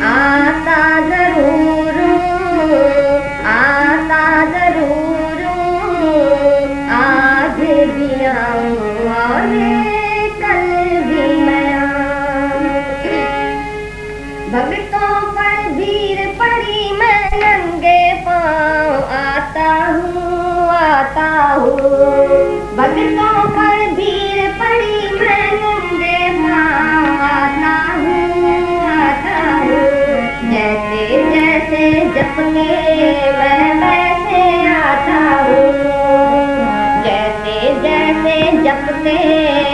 आता जरूर आता जरूर आज भी आऊं और कल भी मैं आऊं। भक्तों पर भीड़ पड़ी मैं नंगे पाँव आता हूँ भक्तों पर भीड़ पड़ी मैं नंगे पाँव आता हूँ जैसे जैसे जपके मैं वैसे आता हूँ जैसे जैसे जपके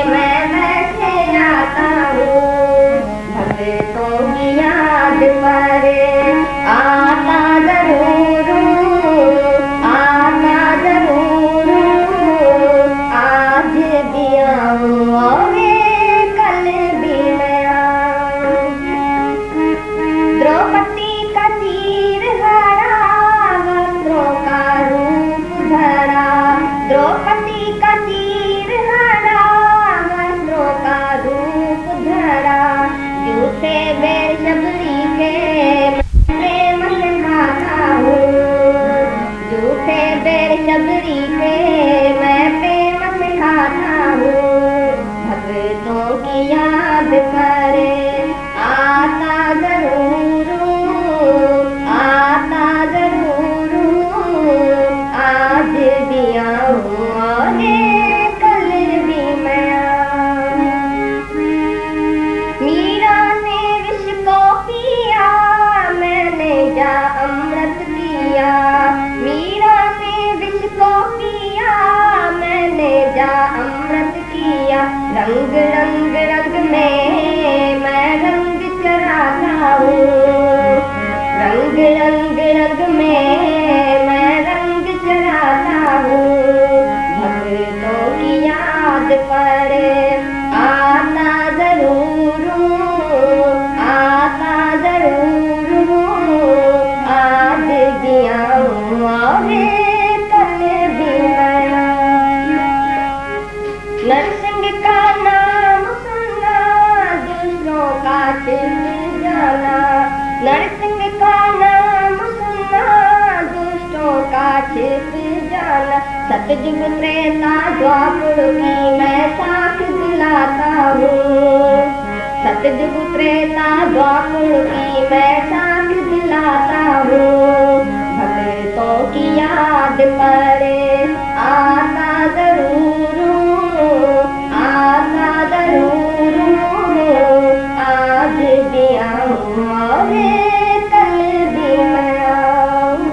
मैं वैसे आता हूँ भक्तों की याद पर आता जरूर आता जरूर आज भी आऊं और कल भी मैं आऊं। द्रौपदी का तीर हरा वस्त्रों का रूप धरा द्रौपदी का तीर हरा वस्त्रों का रूप धरा जूठे बेर शबरी के प्रेम से खाता हूँ जूठे बेर शबरी के मैं प्रेम से खाता हूँ भक्तों की याद करे आता जरूर आज भी आऊं और कल भी मैं आऊं। मीरा ने विष को पिया मैंने जा अमृत किया मीरा ने विष को पिया मैंने जा अमृत किया रंग रंग रंग में मैं रंग चढ़ाता हूँ रंग रंग रंग में मैं रंग चढ़ाता हूँ भक्तों की याद पर आता जरूर आज भी आऊं और कल भी मैं आऊं। नरसिंह का नाम सुनना दूसरों का छिप जाना नरसिंह का नाम सुनना दुष्टों का छिप जाना सतयुग त्रेता द्वापर की मैं साख दिलाता हूँ सतयुग त्रेता द्वापर की मैं साख दिलाता हूँ भक्तों की याद पर आता जरूर आज भी आऊं और कल भी मैं आऊं।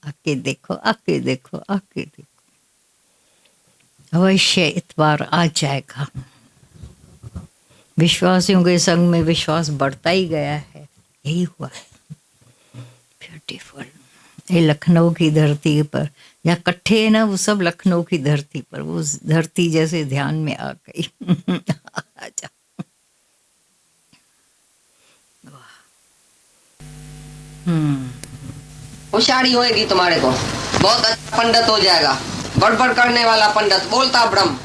आके देखो, आके देखो, आके देखो, अवश्य इतबार आ जाएगा। विश्वासियों के संग में विश्वास बढ़ता ही गया है, यही हुआ है। ब्यूटीफुल। ये लखनऊ की धरती पर या कट्ठे है ना, वो सब लखनऊ की धरती पर, वो धरती जैसे ध्यान में आ गई। आजा। होशियारी होएगी तुम्हारे को, बहुत अच्छा पंडित हो जाएगा। बड़बड़ करने वाला पंडित बोलता ब्रह्म,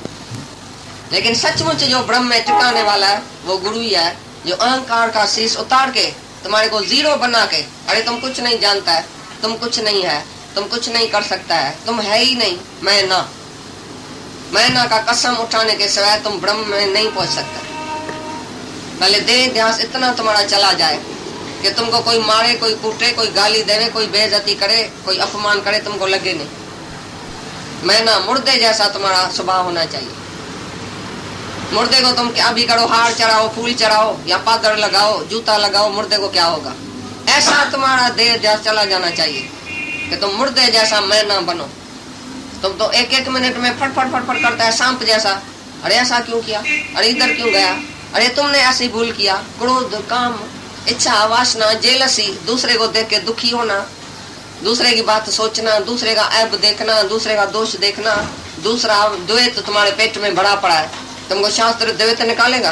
लेकिन सचमुच जो ब्रह्म में टिकाने वाला है वो गुरु ही है, जो अहंकार का शीश उतार के तुम्हारे को जीरो बना के, अरे तुम कुछ नहीं जानता है, तुम कुछ नहीं है, तुम कुछ नहीं कर सकता है, तुम है ही नहीं, मैं ना का कसम उठाने के सिवाय तुम ब्रह्म में नहीं पहुंच सकता। पहले देह ध्यास इतना तुम्हारा चला जाए कि तुमको कोई मारे, कोई कूटे, कोई गाली देवे, कोई बेइज्जती करे, कोई अपमान करे, तुमको लगे नहीं। मैं ना मुर्दे जैसा तुम्हारा स्वभाव होना चाहिए। मुर्दे को तुम क्या भी करो, हार चढ़ाओ, फूल चढ़ाओ या पादर लगाओ, जूता लगाओ, मुर्दे को क्या होगा? ऐसा तुम्हारा देह ध्यास चला जाना चाहिए कि तुम मुर्दे जैसा मैं ना बनो। तुम तो एक एक मिनट में फटफट फटफट करता है सांप जैसा। अरे ऐसा क्यों किया, अरे इधर क्यों गया, अरे तुमने ऐसी भूल किया। क्रोध, काम, इच्छा, वासना, जेलसी, दूसरे को देख के दुखी होना, दूसरे की बात सोचना, दूसरे का ऐब देखना, दूसरे का दोष देखना, दूसरा द्वैत तुम्हारे पेट में भरा पड़ा है। तुमको शास्त्र द्वैत निकालेगा,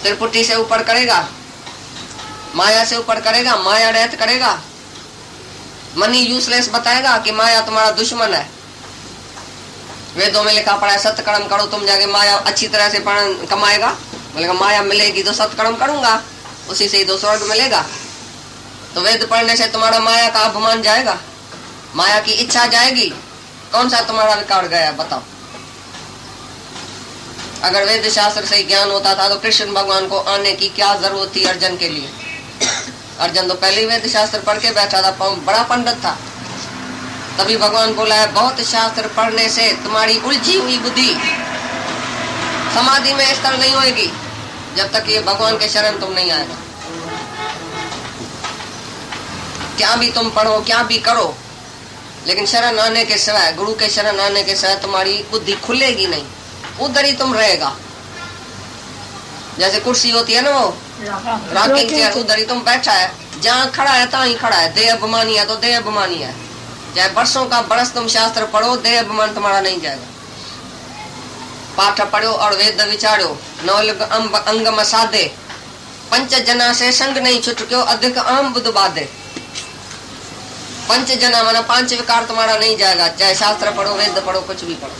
त्रिपुटी से ऊपर करेगा, माया से ऊपर करेगा, माया रहत करेगा, मनी यूजलेस बताएगा कि माया तुम्हारा दुश्मन है। वेदों में लिखा पड़ा है सत्कर्म करो तुम जाके माया अच्छी तरह से कमाएगा। बोलेगा माया मिलेगी तो सत्कर्म करूंगा, उसी से ही तो स्वर्ग मिलेगा। तो वेद पढ़ने से तुम्हारा माया का अपमान जाएगा, माया की इच्छा जाएगी। कौन सा तुम्हारा रिकॉर्ड गया बताओ? अगर वेद शास्त्र से ज्ञान होता था तो कृष्ण भगवान को आने की क्या जरूरत थी अर्जुन के लिए? अर्जुन तो पहले ही वेद शास्त्र पढ़ के बैठा था, बड़ा पंडित था। तभी भगवान बोला है बहुत शास्त्र पढ़ने से तुम्हारी उलझी हुई बुद्धि समाधि में स्थिर नहीं होगी जब तक ये भगवान के शरण तुम नहीं आएगा। क्या भी तुम पढ़ो, क्या भी करो, लेकिन शरण आने के सिवाय, गुरु के शरण आने के सिवाय तुम्हारी बुद्धि खुलेगी नहीं, उधर ही तुम रहेगा। जैसे कुर्सी होती है ना, वो रॉकिंग चेयर, उधर ही तुम बैठा है, जहाँ खड़ा है तहाँ ही खड़ा है। देह अभिमानी है तो देह अभिमानी है। चाहे वर्षों का बरस तुम शास्त्र पढ़ो, देह अभिमान तुम्हारा नहीं जाएगा। पाठ पढ़ो और वेद विचारो, नौल अंग मसादे, पंच जना से संग नहीं छुटक्यो, अधिक आम बुध बाधे। पंच जना माना पांच विकार तुम्हारा नहीं जाएगा, चाहे शास्त्र पढ़ो, वेद पढ़ो, कुछ भी पढ़ो।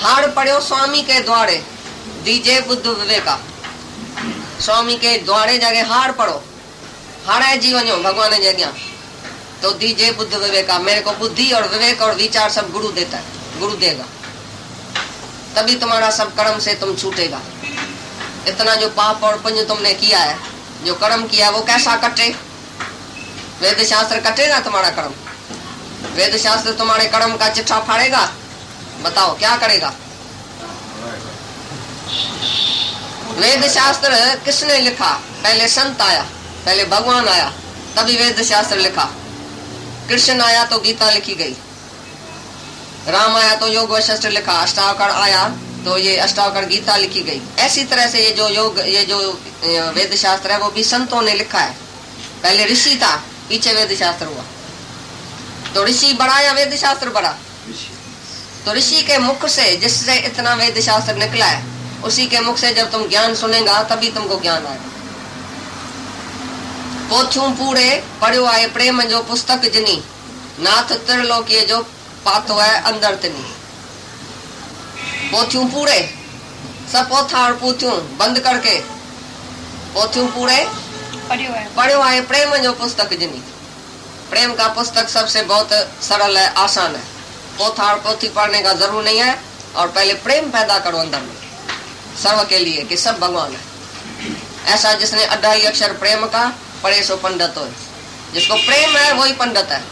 हाड़ पढ़ो स्वामी के द्वारे, दीजे बुद्ध विवेका। स्वामी के द्वारे जाके हाड़ पढ़ो, हाड़ा जीवन हो भगवान ने जगह। तो तो दीजिए बुद्ध विवेका, मेरे को बुद्धि और विवेक और विचार सब गुरु देता है, गुरु देगा, तभी तुम्हारा सब कर्म से तुम छूटेगा। इतना जो पाप और पुण्य तुमने किया है, जो कर्म किया वो कैसा कटे? वेद शास्त्र कटेगा तुम्हारा कर्म? वेद शास्त्र तुम्हारे कर्म का चिट्ठा फाड़ेगा? बताओ क्या करेगा? वेद शास्त्र किसने लिखा? पहले संत आया, पहले भगवान आया, तभी वेद शास्त्र लिखा। कृष्ण आया तो गीता लिखी गई, राम आया तो योग वशिष्ठ लिखा, अष्टावकर आया तो ये अष्टावकर गीता लिखी गई। ऐसी तरह से ये जो वेद शास्त्र है वो भी संतों ने लिखा है। पहले ऋषि था, पीछे वेद शास्त्र हुआ। तो ऋषि बड़ा या वेद शास्त्र बड़ा? तो ऋषि के मुख से जिससे इतना वेद शास्त्र निकला है, उसी के मुख से जब तुम ज्ञान सुनेगा तभी तुमको ज्ञान आएगा। पोथ्यूं पूरे पढ़ियो आए प्रेम जो पुस्तक जिनी, नाथ त्रिलोकीय जो पातो है अंदर तिनी। पोथ्यूं पूरे, सब पोथा और पोथ्यूं बंद करके, पोथ्यूं पूरे पढ़ियो आए प्रेम जो पुस्तक जिनी। प्रेम का पुस्तक सबसे बहुत सरल है, आसान है। पोथा और पोथी पढ़ने का जरूर नहीं है, और पहले प्रेम पैदा करो अंदर में सर्व के लिए कि सब भगवान है। ऐसा जिसने 28 अक्षर प्रेम का पढ़े सो पंडित हो। जिसको प्रेम है वही पंडित है,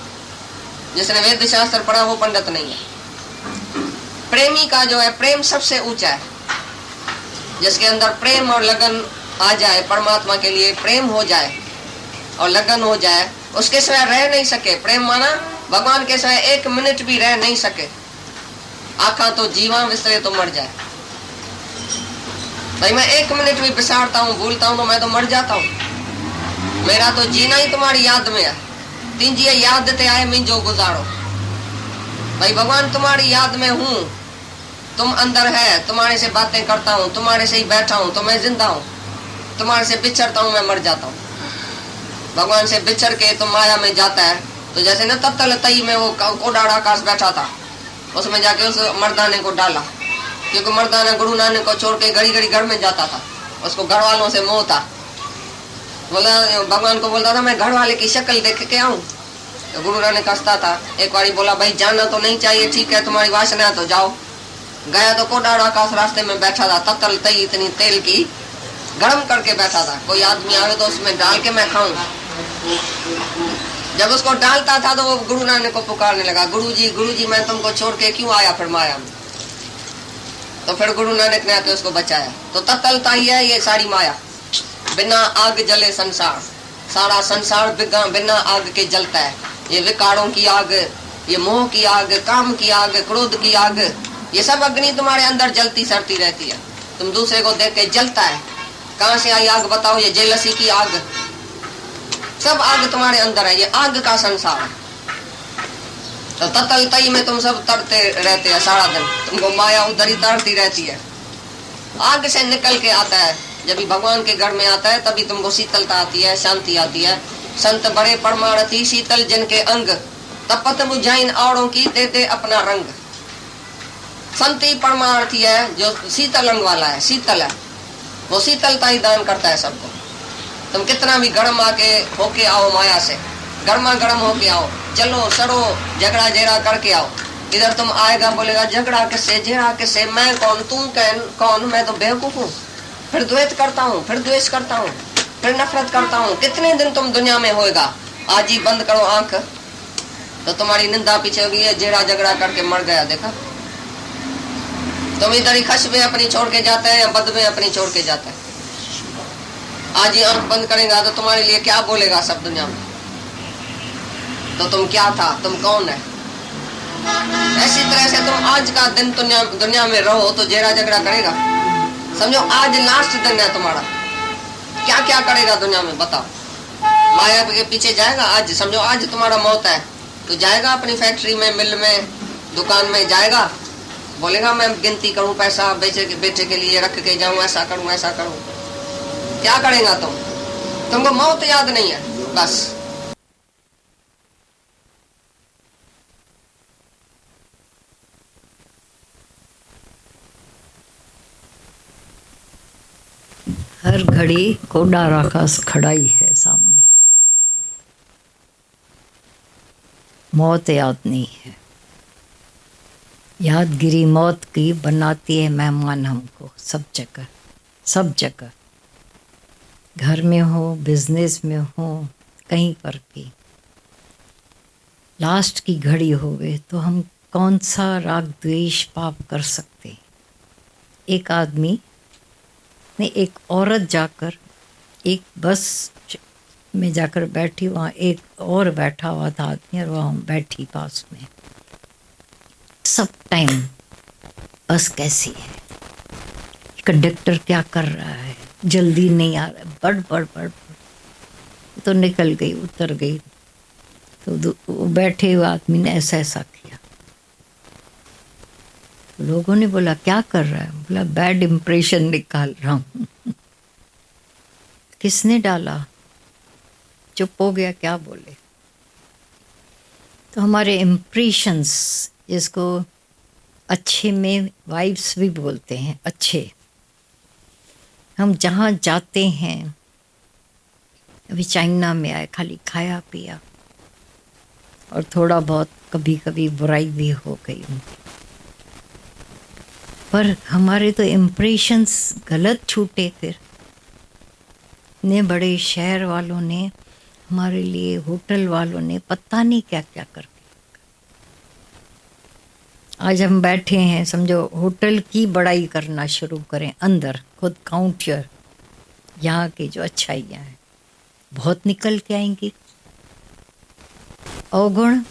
जिसने वेद शास्त्र पढ़ा वो पंडित नहीं है। प्रेमी का जो है प्रेम सबसे ऊंचा है। जिसके अंदर प्रेम और लगन आ जाए, परमात्मा के लिए प्रेम हो जाए और लगन हो जाए, उसके सिवाय रह नहीं सके। प्रेम माना भगवान के सिवाय 1 मिनट भी रह नहीं सके। आखा तो जीवा विसरे तो मर जाए। भाई मैं 1 मिनट भी बिसारता हूँ, भूलता हूँ तो मैं तो मर जाता हूँ। मेरा तो जीना ही तुम्हारी याद में है। तीजिए याद ते आए मिंजो गुजारो। भाई भगवान तुम्हारी याद में हूँ, तुम अंदर है, तुम्हारे से बातें करता हूँ, तुम्हारे से ही बैठा हूँ तो मैं जिंदा हूँ। तुम्हारे से बिछड़ता हूँ मैं मर जाता हूँ। भगवान से बिछड़ के तुम माया में जाता है तो जैसे न तत्तल तई में वो कोडाड़ा आकाश बैठा था, उसमें जाके उस मर्दाने को डाला, क्योंकि मर्दाना गुरु नानक को छोड़ के घड़ी घड़ी घर में जाता था। उसको घर वालों से मोह था। बोला भगवान को बोलता था मैं घर वाले की शक्ल देख के आऊं। तो गुरु नानक हंसता था। एक बारी बोला भाई जाना तो नहीं चाहिए, ठीक है तुम्हारी वासना है तो जाओ। गया तो कोडाड़ा आकाश रास्ते में बैठा था, तत्तल तई इतनी तेल की गरम करके बैठा था। कोई आदमी आवे तो उसमें डाल के मैं खाऊं। जब उसको डालता था तो वो गुरु नानक को पुकारने लगा, गुरु जी मैं तुमको छोड़ के क्यों आया फिर माया में। तो फिर गुरु नानक ने आके उसको बचाया। तो तत्तलता ही है ये सारी माया। बिना आग जले संसार, सारा संसार बिना आग के जलता है। ये विकारों की आग, ये मोह की आग, काम की आग, क्रोध की आग, ये सब अग्नि तुम्हारे अंदर जलती सड़ती रहती है। तुम दूसरे को देख के जलता है। कहाँ से आई आग बताओ? ये जेलसी की आग। सब आग तुम्हारे अंदर है, ये आग का संसार है। तो तत्तलतई में तुम सब तरते रहते हैं सारा दिन, तुमको माया उधर ही तरती रहती है। आग से निकल के आता है, जब भी भगवान के घर में आता है तभी तुमको शीतलता आती है, शांति आती है। संत बड़े परमारथी शीतल जिनके अंग, तपत बुझाइन औरों की दे दे अपना रंग। संत ही परमार्थी है जो शीतल अंग वाला है, शीतल है, वो शीतलता ही दान करता है सबको। तुम कितना भी गर्म आके होके आओ, माया से गर्मा गर्म होके आओ, चलो सड़ो झगड़ा जेरा करके आओ। इधर तुम आएगा बोलेगा झगड़ा किससे, जेरा किससे, मैं कौन, तू कौन, मैं तो बेवकूफ हूँ। फिर द्वेष करता हूँ, फिर द्वेष करता हूँ, फिर नफरत करता हूँ। कितने दिन तुम दुनिया में होएगा? आज ही बंद करो आंख तो तुम्हारी निंदा पीछे होगी। जेरा झगड़ा करके मर गया, देखा। तुम इधर ही खश में अपनी छोड़ के जाते हैं या बद में अपनी छोड़ के जाते हैं। आज ही आंख बंद करेगा तो तुम्हारे लिए क्या बोलेगा सब दुनिया में? तो तुम क्या था, तुम कौन है? ऐसी तरह से तुम आज का दिन दुनिया में रहो तो जेरा झगड़ा करेगा। समझो आज लास्ट दिन है तुम्हारा, क्या क्या करेगा दुनिया में बताओ? माया के पीछे जाएगा। आज समझो आज तुम्हारा मौत है तो जाएगा अपनी फैक्ट्री में, मिल में, दुकान में जाएगा, बोलेगा मैं गिनती करूं पैसा, बेचे के लिए रख के जाऊं, ऐसा करूं ऐसा करूं। क्या करेगा तुम? तुमको मौत याद नहीं है बस। हर घड़ी कोडार आकाश खड़ा ही है सामने। मौत याद नहीं है। यादगिरी मौत की बनाती है मेहमान हमको, सब जगह, सब जगह, घर में हो, बिजनेस में हो, कहीं पर भी। लास्ट की घड़ी हो गई तो हम कौन सा राग द्वेष पाप कर सकते हैं। एक आदमी ने, एक औरत जाकर एक बस में जाकर बैठी, वहाँ एक और बैठा हुआ था आदमी और वहाँ बैठी पास में। सब टाइम बस कैसी है, कंडक्टर क्या कर रहा है, जल्दी नहीं आ रहा, बढ़ बढ़ बढ़ बढ़। तो निकल गई, उतर गई। तो वो बैठे हुए आदमी ने ऐसा ऐसा किया। तो लोगों ने बोला क्या कर रहा है? बोला बैड इम्प्रेशन निकाल रहा हूँ। किसने डाला? चुप हो गया, क्या बोले। तो हमारे इम्प्रेशंस, जिसको अच्छे में वाइब्स भी बोलते हैं, अच्छे, हम जहाँ जाते हैं, अभी चाइना में आए, खाली खाया पिया और थोड़ा बहुत कभी कभी बुराई भी हो गई उनकी, पर हमारे तो इम्प्रेशंस गलत छूटे। फिर इतने बड़े शहर वालों ने हमारे लिए, होटल वालों ने पता नहीं क्या क्या करके। आज हम बैठे हैं, समझो होटल की बड़ाई करना शुरू करें, अंदर खुद काउंटर, यहाँ की जो अच्छाइयाँ हैं बहुत निकल के आएंगी। अवगुण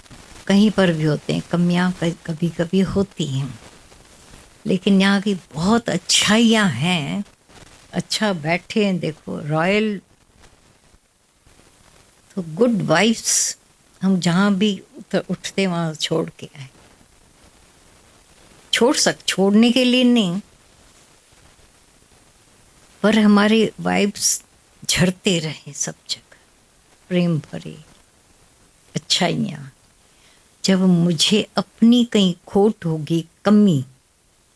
कहीं पर भी होते हैं, कमियाँ कभी कभी होती हैं, लेकिन यहाँ की बहुत अच्छाइयाँ हैं। अच्छा बैठे हैं, देखो रॉयल, तो गुड वाइब्स हम जहाँ भी उठते वहाँ छोड़ के आए। छोड़ने के लिए नहीं, पर हमारे वाइब्स झड़ते रहे सब जगह, प्रेम भरे अच्छाइयाँ। जब मुझे अपनी कहीं खोट होगी, कमी,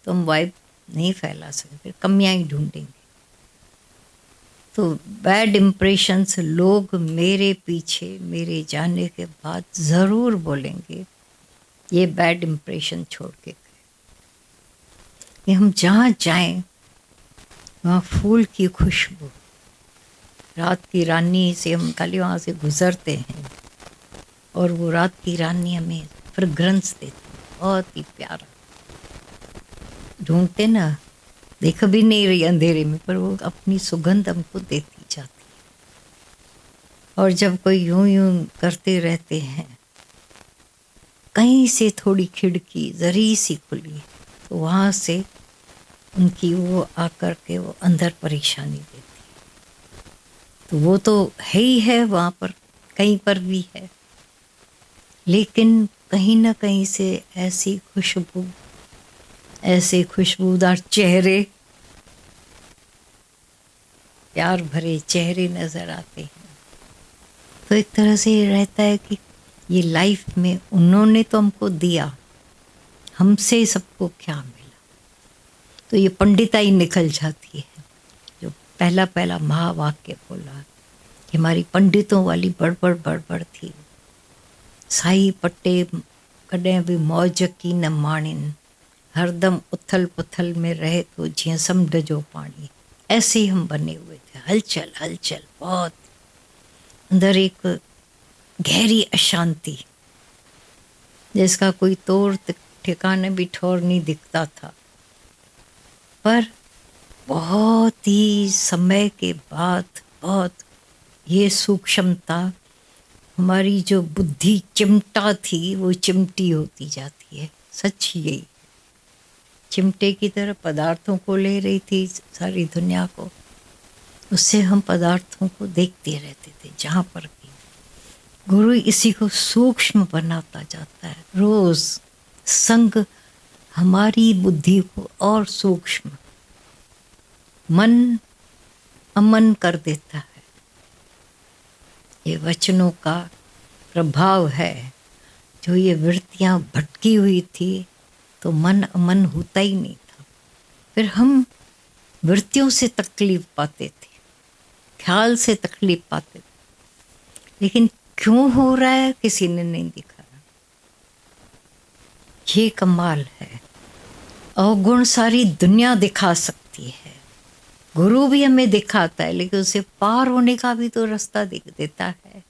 तो हम वाइब नहीं फैला सकते, फिर कमियाँ ही ढूंढेंगे। तो बैड इम्प्रेशंस लोग मेरे पीछे, मेरे जाने के बाद ज़रूर बोलेंगे ये बैड इम्प्रेशन छोड़ के गए। कि हम जहाँ जाएं वहाँ फूल की खुशबू, रात की रानी से हम खाली वहाँ से गुज़रते हैं और वो रात की रानी हमें फ्रेग्रेंस देती, बहुत ही प्यारा। ढूंढते ना, देख भी नहीं रही अंधेरे में, पर वो अपनी सुगंध हमको देती जाती है। और जब कोई यूं यूं करते रहते हैं, कहीं से थोड़ी खिड़की जरी सी खुली, तो वहाँ से उनकी वो आकर के वो अंदर परेशानी देती है। तो वो तो है ही है, वहाँ पर कहीं पर भी है, लेकिन कहीं ना कहीं से ऐसी खुशबू, ऐसे खुशबूदार चेहरे, प्यार भरे चेहरे नज़र आते हैं। तो एक तरह से ये रहता है कि ये लाइफ में उन्होंने तो हमको दिया, हमसे सबको क्या मिला। तो ये पंडिताई निकल जाती है, जो पहला पहला महावाक्य बोला कि हमारी पंडितों वाली बड़बड़ बड़बड़ थी। साई पट्टे कॾहिं बि मौज की न माणिन, हरदम उथल पुथल में रहे तो जियां समुंड जो पानी। ऐसे ही हम बने हुए थे, हलचल हलचल, बहुत अंदर एक गहरी अशांति, जिसका कोई तौर ठिकाने भी ठौर नहीं दिखता था। पर बहुत ही समय के बाद बहुत ये सूक्ष्मता, हमारी जो बुद्धि चिमटा थी वो चिमटी होती जाती है। सच यही, चिमटे की तरह पदार्थों को ले रही थी सारी दुनिया को, उससे हम पदार्थों को देखते रहते थे जहाँ पर भी। गुरु इसी को सूक्ष्म बनाता जाता है, रोज संग हमारी बुद्धि को और सूक्ष्म, मन अमन कर देता है। ये वचनों का प्रभाव है। जो ये वृत्तियाँ भटकी हुई थी तो मन अमन होता ही नहीं था। फिर हम वृत्तियों से तकलीफ पाते थे, ख्याल से तकलीफ पाते थे, लेकिन क्यों हो रहा है किसी ने नहीं दिखाया। ये कमाल है। अवगुण सारी दुनिया दिखा सकती है, गुरु भी हमें दिखाता है, लेकिन उसे पार होने का भी तो रास्ता दिख देता है।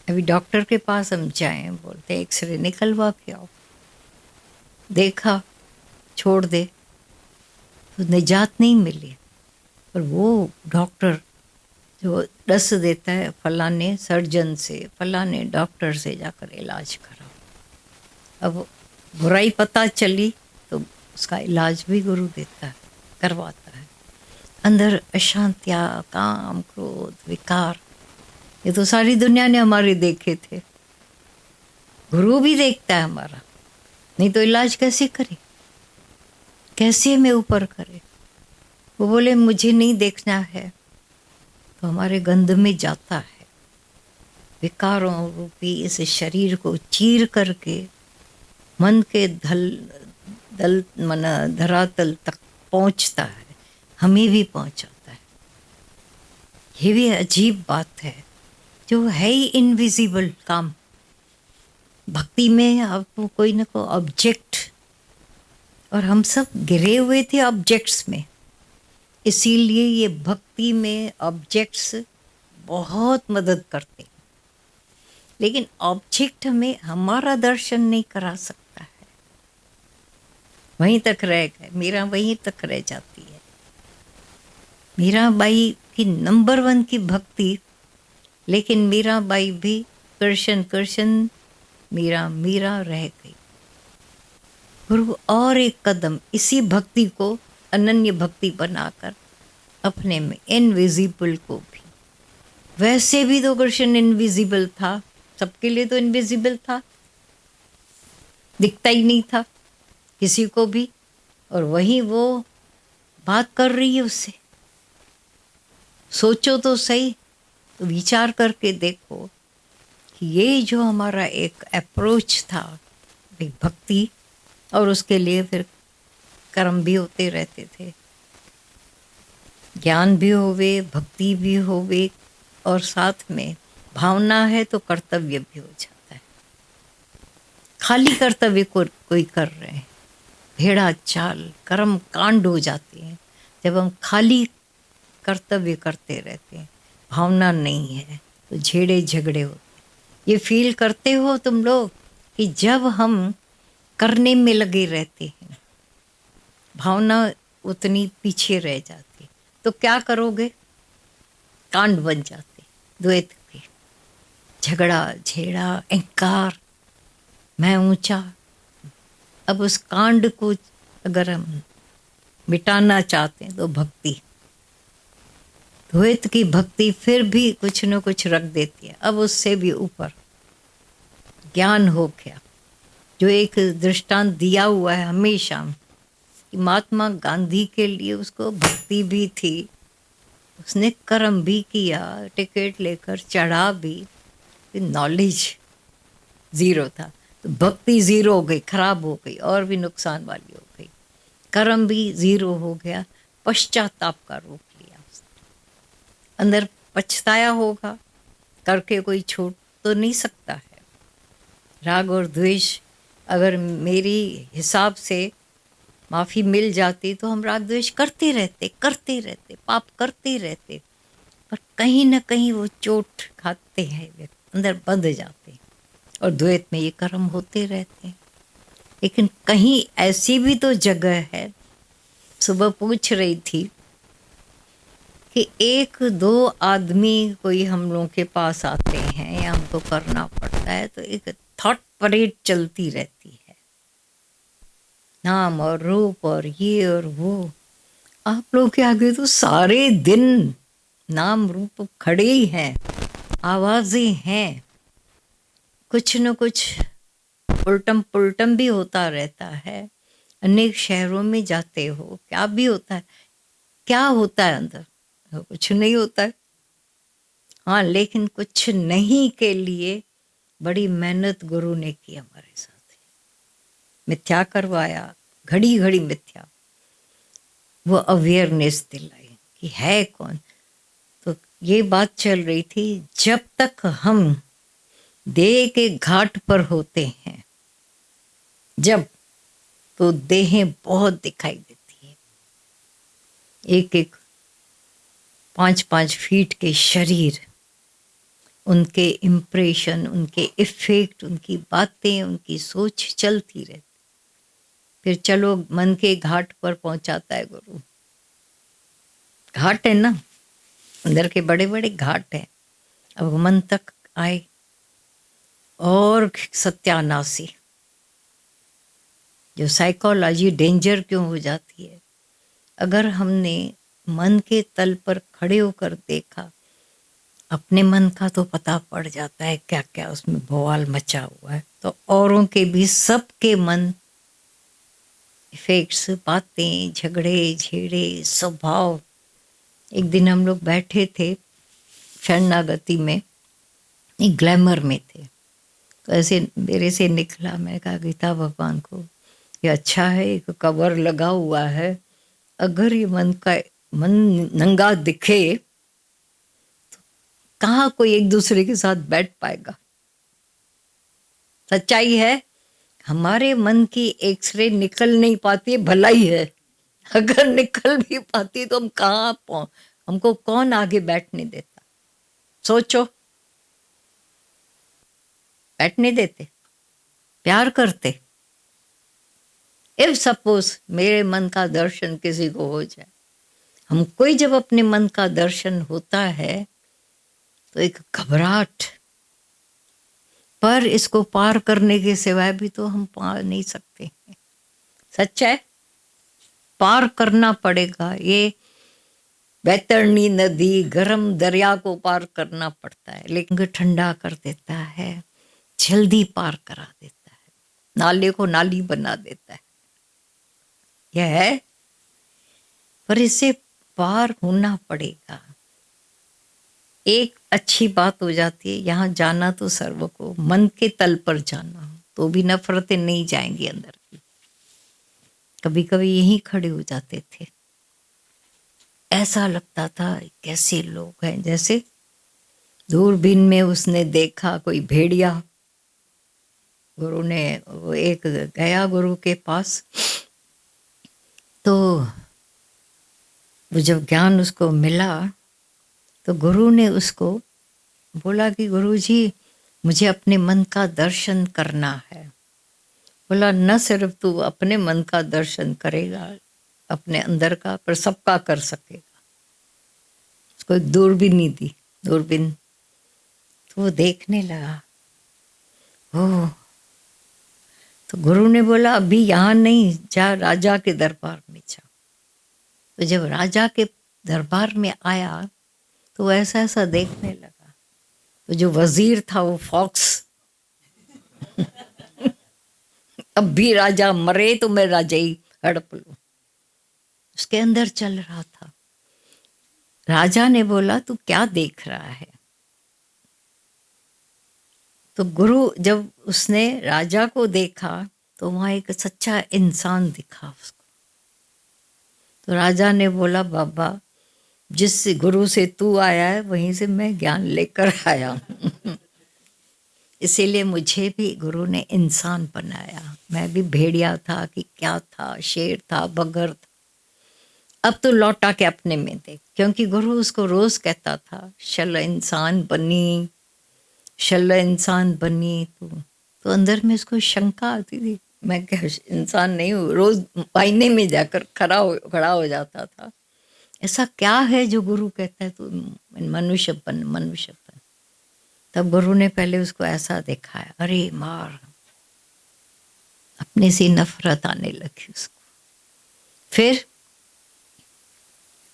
अभी डॉक्टर के पास हम जाएं, बोलते एक्सरे निकलवा के आओ, देखा छोड़ दे तो निजात नहीं मिली। पर वो डॉक्टर जो डस देता है, फलाने सर्जन से, फलाने डॉक्टर से जाकर इलाज कराओ। अब बुराई पता चली तो उसका इलाज भी गुरु देता है, करवाता है। अंदर अशांतियाँ, काम, क्रोध, विकार, ये तो सारी दुनिया ने हमारे देखे थे। गुरु भी देखता है हमारा, नहीं तो इलाज कैसे करे, कैसे हमें ऊपर करे। वो बोले मुझे नहीं देखना है, तो हमारे गंध में जाता है, विकारों रूपी इस शरीर को चीर करके मन के धरातल तक पहुंचता है, हमें भी पहुंचाता है। ये भी अजीब बात है, जो है ही इनविजिबल काम। भक्ति में आपको कोई ना कोई ऑब्जेक्ट, और हम सब गिरे हुए थे ऑब्जेक्ट्स में, इसीलिए ये भक्ति में ऑब्जेक्ट्स बहुत मदद करते। लेकिन ऑब्जेक्ट हमें हमारा दर्शन नहीं करा सकता है, वहीं तक रह गए। मीरा वहीं तक रह जाती है। मीराबाई की नंबर 1 की भक्ति, लेकिन मीराबाई भी कृष्ण कृष्ण, मीरा मीरा रह गई। गुरु और एक कदम इसी भक्ति को अनन्य भक्ति बनाकर अपने में इनविजिबल को भी, वैसे भी तो कृष्ण इनविजिबल था, सबके लिए तो इनविजिबल था, दिखता ही नहीं था किसी को भी, और वही वो बात कर रही है उससे। सोचो तो सही, तो विचार करके देखो कि ये जो हमारा एक अप्रोच था भक्ति, और उसके लिए फिर कर्म भी होते रहते थे, ज्ञान भी होवे, भक्ति भी होवे, और साथ में भावना है तो कर्तव्य भी हो जाता है। खाली कर्तव्य को कोई कर रहे हैं, भेड़ा चाल कर्म कांड हो जाते हैं जब हम खाली कर्तव्य करते रहते हैं, भावना नहीं है तो झेड़े झगड़े होते। ये फील करते हो तुम लोग कि जब हम करने में लगे रहते हैं, भावना उतनी पीछे रह जाती, तो क्या करोगे, कांड बन जाते द्वैत के, झगड़ा झेड़ा अहंकार, मैं ऊंचा। अब उस कांड को अगर हम मिटाना चाहते हैं तो भक्ति, द्वैत की भक्ति फिर भी कुछ न कुछ रख देती है। अब उससे भी ऊपर ज्ञान हो गया, जो एक दृष्टांत दिया हुआ है हमेशा कि महात्मा गांधी के लिए उसको भक्ति भी थी, उसने कर्म भी किया, टिकट लेकर चढ़ा भी, नॉलेज ज़ीरो था, तो भक्ति ज़ीरो हो गई, खराब हो गई, और भी नुकसान वाली हो गई। कर्म भी ज़ीरो हो गया, पश्चाताप का रूप लिया उसने। अंदर पछताया होगा, करके कोई छोड़ तो नहीं सकता है। राग और द्वेष अगर मेरी हिसाब से माफ़ी मिल जाती तो हम राग द्वेष करते रहते, पाप करते रहते, पर कहीं ना कहीं वो चोट खाते हैं, अंदर बंध जाते हैं, और द्वैत में ये कर्म होते रहते हैं। लेकिन कहीं ऐसी भी तो जगह है, सुबह पूछ रही थी कि 1-2 आदमी कोई हम लोगों के पास आते हैं या हमको करना पड़ता है, तो एक थॉट परेड चलती रहती है, नाम और रूप और ये और वो। आप लोगों के आगे तो सारे दिन नाम रूप खड़े ही हैं, आवाज़ें हैं, कुछ न कुछ उल्टम पुल्टम भी होता रहता है। अनेक शहरों में जाते हो, क्या भी होता है, क्या होता है अंदर, कुछ नहीं होता है। हाँ, लेकिन कुछ नहीं के लिए बड़ी मेहनत गुरु ने की हमारे साथ, मिथ्या करवाया, घड़ी घड़ी मिथ्या, वो अवेयरनेस दिलाई कि है कौन। तो ये बात चल रही थी, जब तक हम देह के घाट पर होते हैं जब तो देहें बहुत दिखाई देती है, एक एक 5-5 फीट के शरीर, उनके इम्प्रेशन, उनके इफेक्ट, उनकी बातें, उनकी सोच चलती रहती। फिर चलो मन के घाट पर पहुंचाता है गुरु। घाट है ना, अंदर के बड़े बड़े घाट हैं। अब मन तक आए और सत्यानाशी, जो साइकोलॉजी डेंजर क्यों हो जाती है, अगर हमने मन के तल पर खड़े होकर देखा, अपने मन का तो पता पड़ जाता है क्या क्या उसमें बवाल मचा हुआ है, तो औरों के भी, सबके मन, इफेक्ट्स, बातें, झगड़े झेड़े, स्वभाव। एक दिन हम लोग बैठे थे शरणागति में, एक ग्लैमर में थे, तो ऐसे मेरे से निकला, मैं कहा गीता भगवान को, ये अच्छा है एक कवर लगा हुआ है, अगर ये मन नंगा दिखे तो कहाँ कोई एक दूसरे के साथ बैठ पाएगा। सच्चाई है, हमारे मन की एक्सरे निकल नहीं पाती, भलाई है। अगर निकल भी पाती तो हम कहाँ हमको कौन आगे बैठने देता? सोचो, बैठने देते? प्यार करते? इफ सपोज मेरे मन का दर्शन किसी को हो जाए, हमको ही जब अपने मन का दर्शन होता है तो एक घबराहट, पर इसको पार करने के सिवाय भी तो हम पार नहीं सकते हैं। सच है, पार करना पड़ेगा। ये बैतरणी नदी, गरम दरिया को पार करना पड़ता है, लेकिन ठंडा कर देता है, जल्दी पार करा देता है, नाले को नाली बना देता है। यह है, पर इसे पार होना पड़ेगा। एक अच्छी बात हो जाती है, यहाँ जाना तो सर्व को, मन के तल पर जाना, तो भी नफरतें नहीं जाएंगी अंदर की। कभी कभी यहीं खड़े हो जाते थे, ऐसा लगता था कैसे लोग हैं, जैसे दूरबीन में उसने देखा कोई भेड़िया। गुरु ने वो एक गया गुरु के पास, तो वो जब ज्ञान उसको मिला तो गुरु ने उसको बोला कि गुरुजी मुझे अपने मन का दर्शन करना है। बोला न सिर्फ तू अपने मन का दर्शन करेगा, अपने अंदर का, पर सबका कर सकेगा। उसको एक दूरबीन ही दी, दूरबीन, तो वो देखने लगा। ओ, तो गुरु ने बोला अभी यहाँ नहीं जा, राजा के दरबार में जा। तो जब राजा के दरबार में आया तो ऐसा ऐसा देखने लगा, तो जो वजीर था वो फॉक्स अब भी राजा मरे तो मैं राजा ही हड़प लूं, उसके अंदर चल रहा था। राजा ने बोला तू क्या देख रहा है? तो गुरु जब उसने राजा को देखा तो वहां एक सच्चा इंसान दिखा उसको। तो राजा ने बोला बाबा जिस गुरु से तू आया है वहीं से मैं ज्ञान लेकर आया हूँ इसीलिए मुझे भी गुरु ने इंसान बनाया। मैं भी भेड़िया था कि क्या था, शेर था, बगर था। अब तो लौटा के अपने में देख, क्योंकि गुरु उसको रोज कहता था शल इंसान बनी, शल इंसान बनी तू। तो अंदर में उसको शंका आती थी, मैं क्या इंसान नहीं हूँ? रोज आईने में जाकर खड़ा हो जाता था, ऐसा क्या है जो गुरु कहता है तू मनुष्य बन, मनुष्य बन। तब गुरु ने पहले उसको ऐसा दिखाया, अरे मार, अपने से नफरत आने लगी उसको। फिर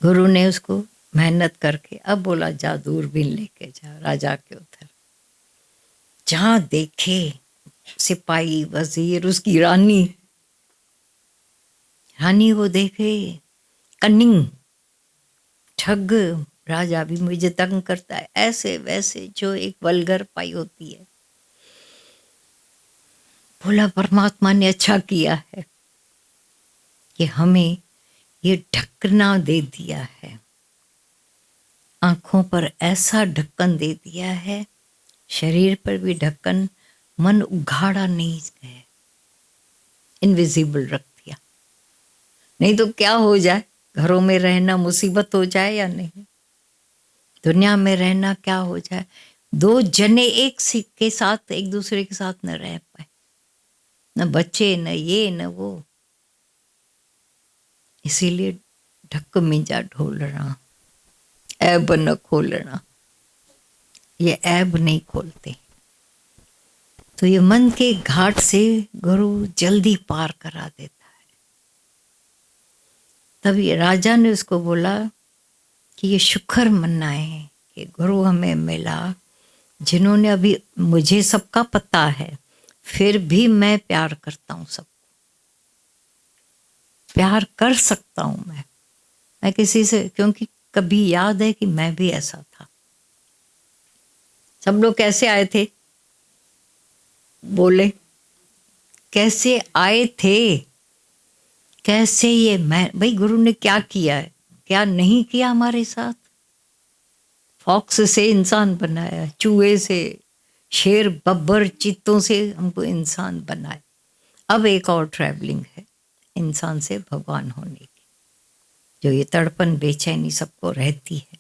गुरु ने उसको मेहनत करके अब बोला जा दूरबीन लेके जा राजा के उधर, जहां देखे सिपाही, वजीर, उसकी रानी वो देखे कनिंग, ठग, राजा भी मुझे तंग करता है, ऐसे वैसे जो एक वल्गर पाई होती है। बोला परमात्मा ने अच्छा किया है कि हमें ये ढकना दे दिया है, आंखों पर ऐसा ढक्कन दे दिया है, शरीर पर भी ढक्कन, मन उघाड़ा नहीं गए। इनविजिबल रख दिया। नहीं तो क्या हो जाए, घरों में रहना मुसीबत हो जाए या नहीं, दुनिया में रहना क्या हो जाए, दो जने एक के साथ एक दूसरे के साथ न रह पाए, न बच्चे न ये न वो। इसीलिए ढक मिंजा ढोलना, ऐब न खोलना, ये ऐब नहीं खोलते। तो ये मन के घाट से गुरु जल्दी पार करा देता है। तभी राजा ने उसको बोला कि ये शुक्र मनाए कि गुरु हमें मिला, जिन्होंने अभी, मुझे सबका पता है फिर भी मैं प्यार करता हूँ सबको, प्यार कर सकता हूँ मैं किसी से, क्योंकि कभी याद है कि मैं भी ऐसा था। सब लोग कैसे आए थे, बोले कैसे आए थे, कैसे ये मैं, भाई गुरु ने क्या किया है, क्या नहीं किया हमारे साथ। फॉक्स से इंसान बनाया, चूहे से, शेर बब्बर चीतों से हमको इंसान बनाए। अब एक और ट्रैवलिंग है इंसान से भगवान होने की, जो ये तड़पन बेचैनी सबको रहती है,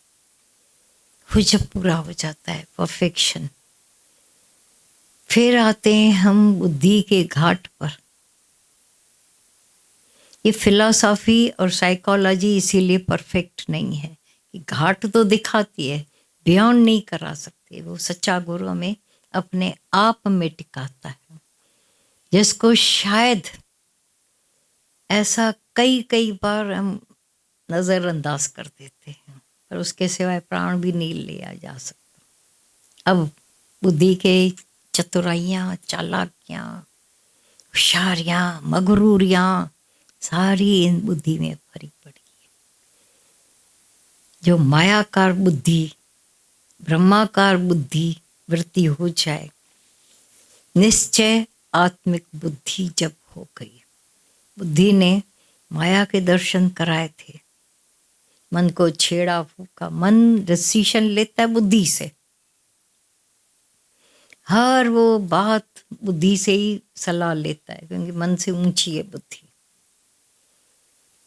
वो जब पूरा हो जाता है परफेक्शन, फिर आते हैं हम बुद्धि के घाट पर। ये फिलॉसफी और साइकोलॉजी इसीलिए परफेक्ट नहीं है कि घाट तो दिखाती है, बियॉन्ड नहीं करा सकते। वो सच्चा गुरु हमें अपने आप में टिकाता है, जिसको शायद ऐसा कई बार हम नज़रअंदाज कर देते हैं, पर उसके सिवाय प्राण भी नहीं लिया जा सकता। अब बुद्धि के चतुराइयाँ, चालाकियाँ, होशियारियाँ, मगरूरियाँ सारी इन बुद्धि में भरी पड़ी है। जो मायाकार बुद्धि, ब्रह्माकार बुद्धि वृत्ति हो जाए, निश्चय आत्मिक बुद्धि जब हो गई। बुद्धि ने माया के दर्शन कराए थे, मन को छेड़ा फूका। मन डिसीजन लेता है बुद्धि से, हर वो बात बुद्धि से ही सलाह लेता है, क्योंकि मन से ऊंची है बुद्धि।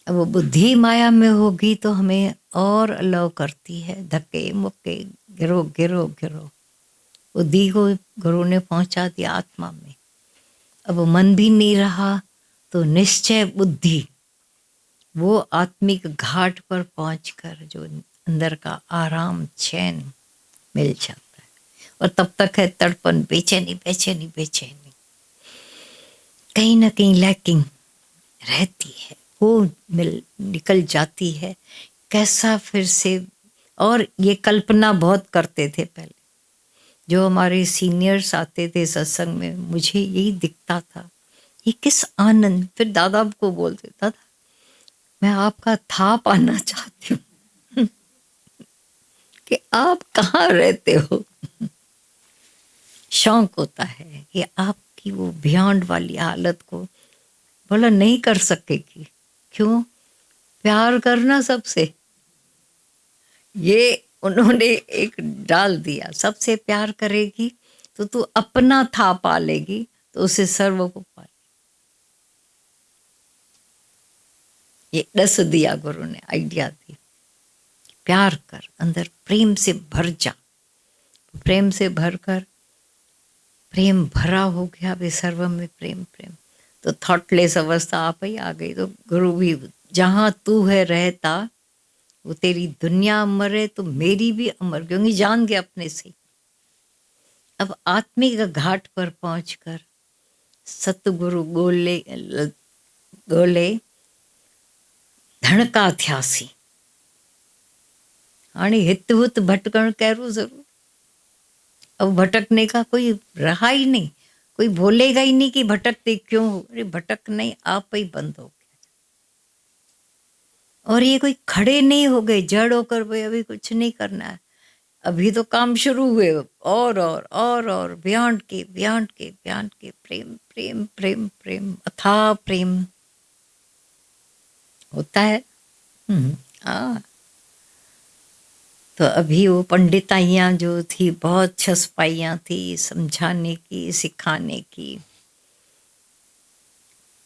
अब वो बुद्धि माया में होगी तो हमें और अलाउ करती है, धक्के मुक्के, गिरो गिरो गिरो। बुद्धि को गुरु ने पहुंचा दिया आत्मा में। अब मन भी नहीं रहा तो निश्चय बुद्धि, वो आत्मिक घाट पर पहुंचकर जो अंदर का आराम चैन मिल जाता है। और तब तक है तड़पन, बेचैनी बेचैनी बेचैनी, कहीं ना कहीं लैकिंग रहती है, वो निकल जाती है। कैसा फिर से, और ये कल्पना बहुत करते थे पहले, जो हमारे सीनियर्स आते थे सत्संग में, मुझे यही दिखता था, ये किस आनंद। फिर दादा को बोलते, दादा मैं आपका था पाना चाहती हूँ कि आप कहाँ रहते हो। शौक होता है कि आपकी वो बियॉन्ड वाली हालत को, बोला नहीं कर सकेगी। क्यों? प्यार करना सबसे, ये उन्होंने एक डाल दिया। सबसे प्यार करेगी तो तू अपना था पालेगी, तो उसे सर्व को पाले। ये डस दिया गुरु ने, आइडिया दी, प्यार कर, अंदर प्रेम से भर जा। प्रेम से भरकर, प्रेम भरा हो गया वे सर्व में प्रेम प्रेम, तो थॉटलेस अवस्था आप ही आ गई। तो गुरु भी, जहाँ तू है रहता, वो तेरी दुनिया अमर है तो मेरी भी अमर, क्योंकि जान गया अपने से। अब आत्मिक घाट पर पहुंचकर सतगुरु गोले धन का थ्यासी, हाणे हित हुत भटकण करो जरूर। अब भटकने का कोई रहा ही नहीं, कोई बोलेगा ही नहीं कि भटकते क्यों हो। अरे भटक नहीं, आप ही बंद हो गया। और ये कोई खड़े नहीं हो गए जड़ होकर, भाई अभी कुछ नहीं करना है, अभी तो काम शुरू हुए। और बियॉन्ड के प्रेम प्रेम प्रेम प्रेम, अथाह प्रेम होता है। तो अभी वो पंडिताइयाँ जो थी, बहुत छसपाइयाँ थी समझाने की, सिखाने की।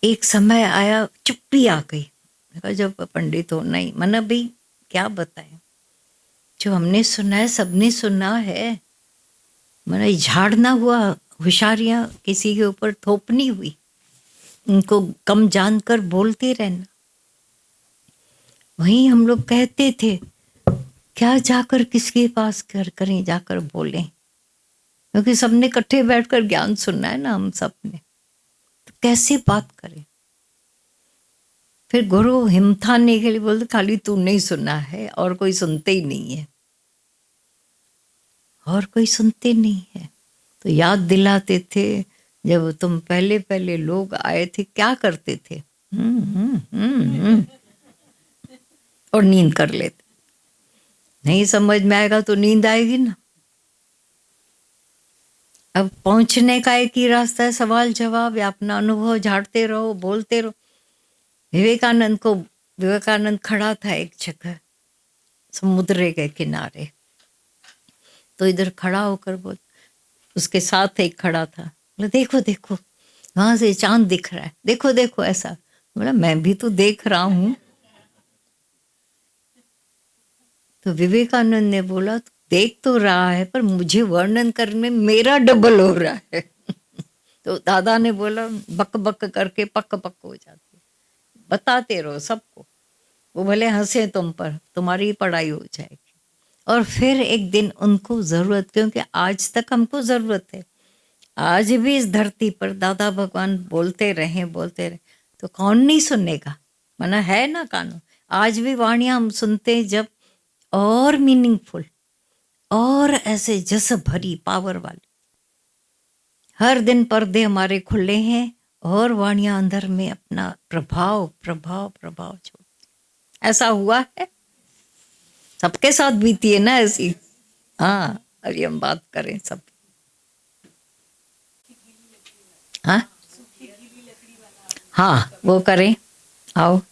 एक समय आया, चुप्पी आ गई। मैंने कहा जब पंडित हो नहीं, मना भाई क्या बताएं, जो हमने सुना है सबने सुना है। मैंने झाड़ना हुआ, होशियारियाँ किसी के ऊपर थोपनी हुई, उनको कम जानकर बोलते रहना। वहीं हम लोग कहते थे क्या जाकर किसके पास करें, जाकर बोलें, क्योंकि सबने इकट्ठे बैठकर ज्ञान सुनना है ना हम सबने, तो कैसे बात करें। फिर गुरु हिमथाने के लिए बोलते खाली तू नहीं सुना है, और कोई सुनते ही नहीं है, और कोई सुनते नहीं है। तो याद दिलाते थे जब तुम पहले पहले लोग आए थे क्या करते थे, और नींद कर लेते। नहीं समझ में आएगा तो नींद आएगी ना। अब पहुंचने का एक ही रास्ता है, सवाल जवाब या अपना अनुभव झाड़ते रहो, बोलते रहो। विवेकानंद खड़ा था एक जगह समुद्र के किनारे, तो इधर खड़ा होकर बोल, उसके साथ एक खड़ा था, बोला देखो देखो वहां से चांद दिख रहा है, देखो देखो ऐसा। बोला मैं भी तो देख रहा हूं। तो विवेकानंद ने बोला देख तो रहा है पर मुझे वर्णन करने में मेरा डबल हो रहा है। तो दादा ने बोला बक बक करके पक पक हो जाती, बताते रहो सबको, वो भले हंसे तुम पर, तुम्हारी पढ़ाई हो जाएगी। और फिर एक दिन उनको जरूरत, क्योंकि आज तक हमको जरूरत है, आज भी इस धरती पर दादा भगवान बोलते रहे तो कौन नहीं सुनेगा, मना है ना कानून। आज भी वाणियां हम सुनते हैं जब और मीनिंगफुल और ऐसे जस भरी पावर वाली, हर दिन पर्दे हमारे खुले हैं और वाणियां अंदर में अपना प्रभाव प्रभाव प्रभाव छोड़। ऐसा हुआ है, सबके साथ बीती है ना ऐसी। हाँ अभी हम बात करें सब। हाँ वो करें, आओ।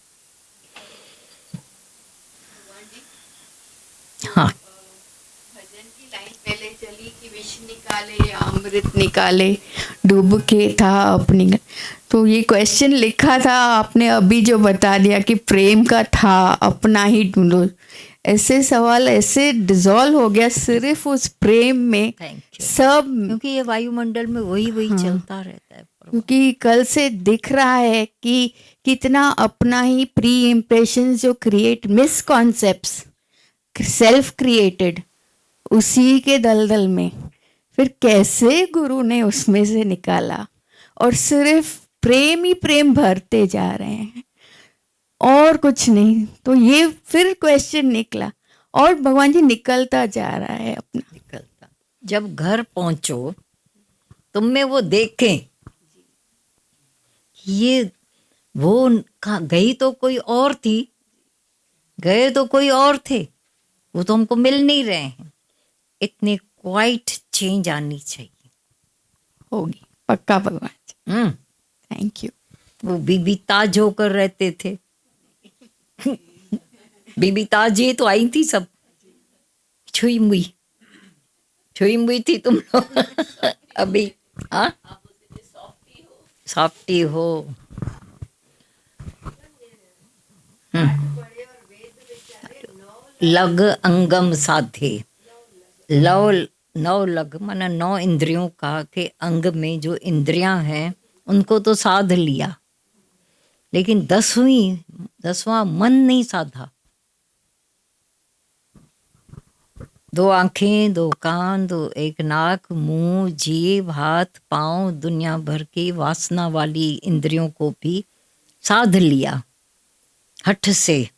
हाँ भजन की लाइन पहले चली कि विष निकाले या अमृत निकाले, डूब के था अपनी। तो ये क्वेश्चन लिखा था आपने अभी जो बता दिया कि प्रेम का था, अपना ही ढूंढो, ऐसे सवाल ऐसे डिजॉल्व हो गया सिर्फ उस प्रेम में। सब क्योंकि ये वायुमंडल में वही चलता रहता है। क्योंकि कल से दिख रहा है कि कितना अपना ही प्री इम्प्रेशन जो क्रिएट, मिसकॉन्सेप्ट्स सेल्फ क्रिएटेड, उसी के दलदल में फिर कैसे गुरु ने उसमें से निकाला, और सिर्फ प्रेम ही प्रेम भरते जा रहे हैं और कुछ नहीं। तो ये फिर क्वेश्चन निकला और भगवान जी निकलता जा रहा है अपना, निकलता। जब घर पहुंचो तुम में वो देखें, ये वो गई तो कोई और थी, गए तो कोई और थे, वो तो हमको मिल नहीं रहे हैं। इतने क्वाइट चेंज आनी चाहिए। होगी पक्का भगवान जी। Thank you. वो बीबी ताज होकर रहते थे। बीबी ताज ये तो आई थी सब, छुई मुई थी तुम लोग। अभी हाँ सॉफ्टी हो। लग अंगम साधे, नौ लग माना 9 इंद्रियों का के अंग में जो इंद्रियां हैं उनको तो साध लिया, लेकिन 10वां मन नहीं साधा। 2 आंखें, 2 कान, 1 नाक, मुंह, जीभ, हाथ, पांव, दुनिया भर की वासना वाली इंद्रियों को भी साध लिया हठ से।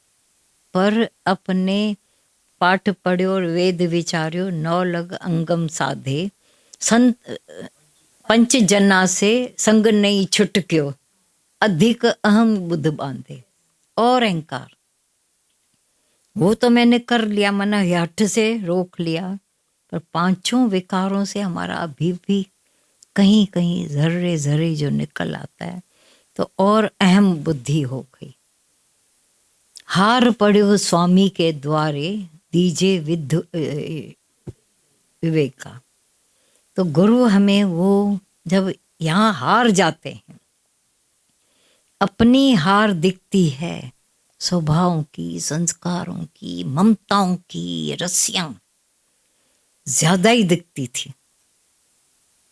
पर अपने पाठ पढ़्यो और वेद विचार्यो, 9 लग अंगम साधे, संत पंच जना से संग नहीं छुटक्यो, अधिक अहम बुद्ध बांधे। और अहंकार वो तो मैंने कर लिया, मना हठ से रोक लिया, पर 5 विकारों से हमारा अभी भी कहीं कहीं जर्रे जर्रे जो निकल आता है, तो और अहम बुद्धि हो गई। हार पड़ो स्वामी के द्वारे, दीजे विवेक का। तो गुरु हमें वो जब यहाँ हार जाते हैं, अपनी हार दिखती है, स्वभावों की, संस्कारों की, ममताओं की रस्सियां ज्यादा ही दिखती थी।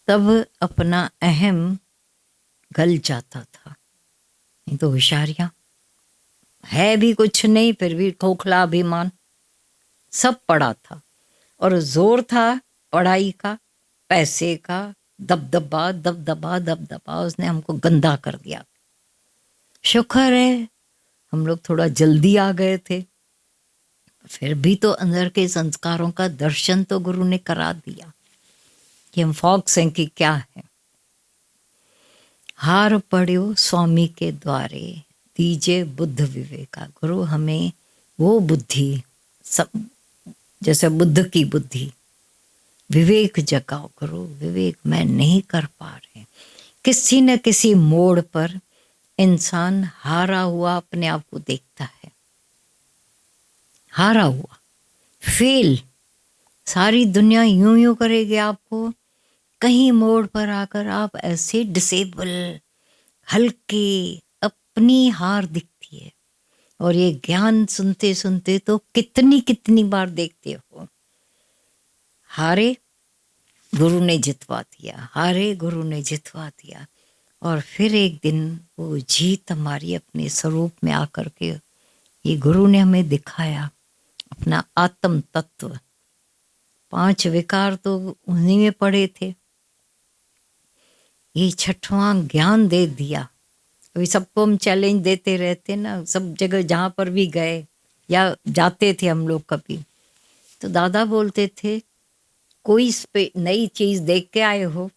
तब अपना अहम गल जाता था। नहीं तो होशियारियां है भी कुछ नहीं, फिर भी खोखला अभिमान सब पड़ा था। और जोर था पढ़ाई का, पैसे का, दबदबा दबदबा दबदबा, उसने हमको गंदा कर दिया। शुक्र है हम लोग थोड़ा जल्दी आ गए थे, फिर भी तो अंदर के संस्कारों का दर्शन तो गुरु ने करा दिया कि हम फॉक्स हैं कि क्या है। हार पड़ो स्वामी के द्वारे, दीजे बुद्ध विवेका। गुरु हमें वो बुद्धि, सब जैसे बुद्ध की बुद्धि, विवेक जगाओ गुरु। विवेक में नहीं कर पा रहे। किसी न किसी मोड़ पर इंसान हारा हुआ अपने आप को देखता है, हारा हुआ, फेल। सारी दुनिया यूं यूं करेगी आपको, कहीं मोड़ पर आकर आप ऐसे डिसेबल, हल्के, अपनी हार दिखती है। और ये ज्ञान सुनते सुनते तो कितनी कितनी बार देखते हो, हारे गुरु ने जितवा दिया, हारे गुरु ने जितवा दिया। और फिर एक दिन वो जीत हमारी अपने स्वरूप में आकर के ये गुरु ने हमें दिखाया अपना आत्म तत्व। 5 विकार तो उन्हीं में पड़े थे, ये 6वां ज्ञान दे दिया। अभी सबको हम चैलेंज देते रहते ना, सब जगह जहाँ पर भी गए या जाते थे हम लोग कभी, तो दादा बोलते थे कोई नई चीज देख के आए हो,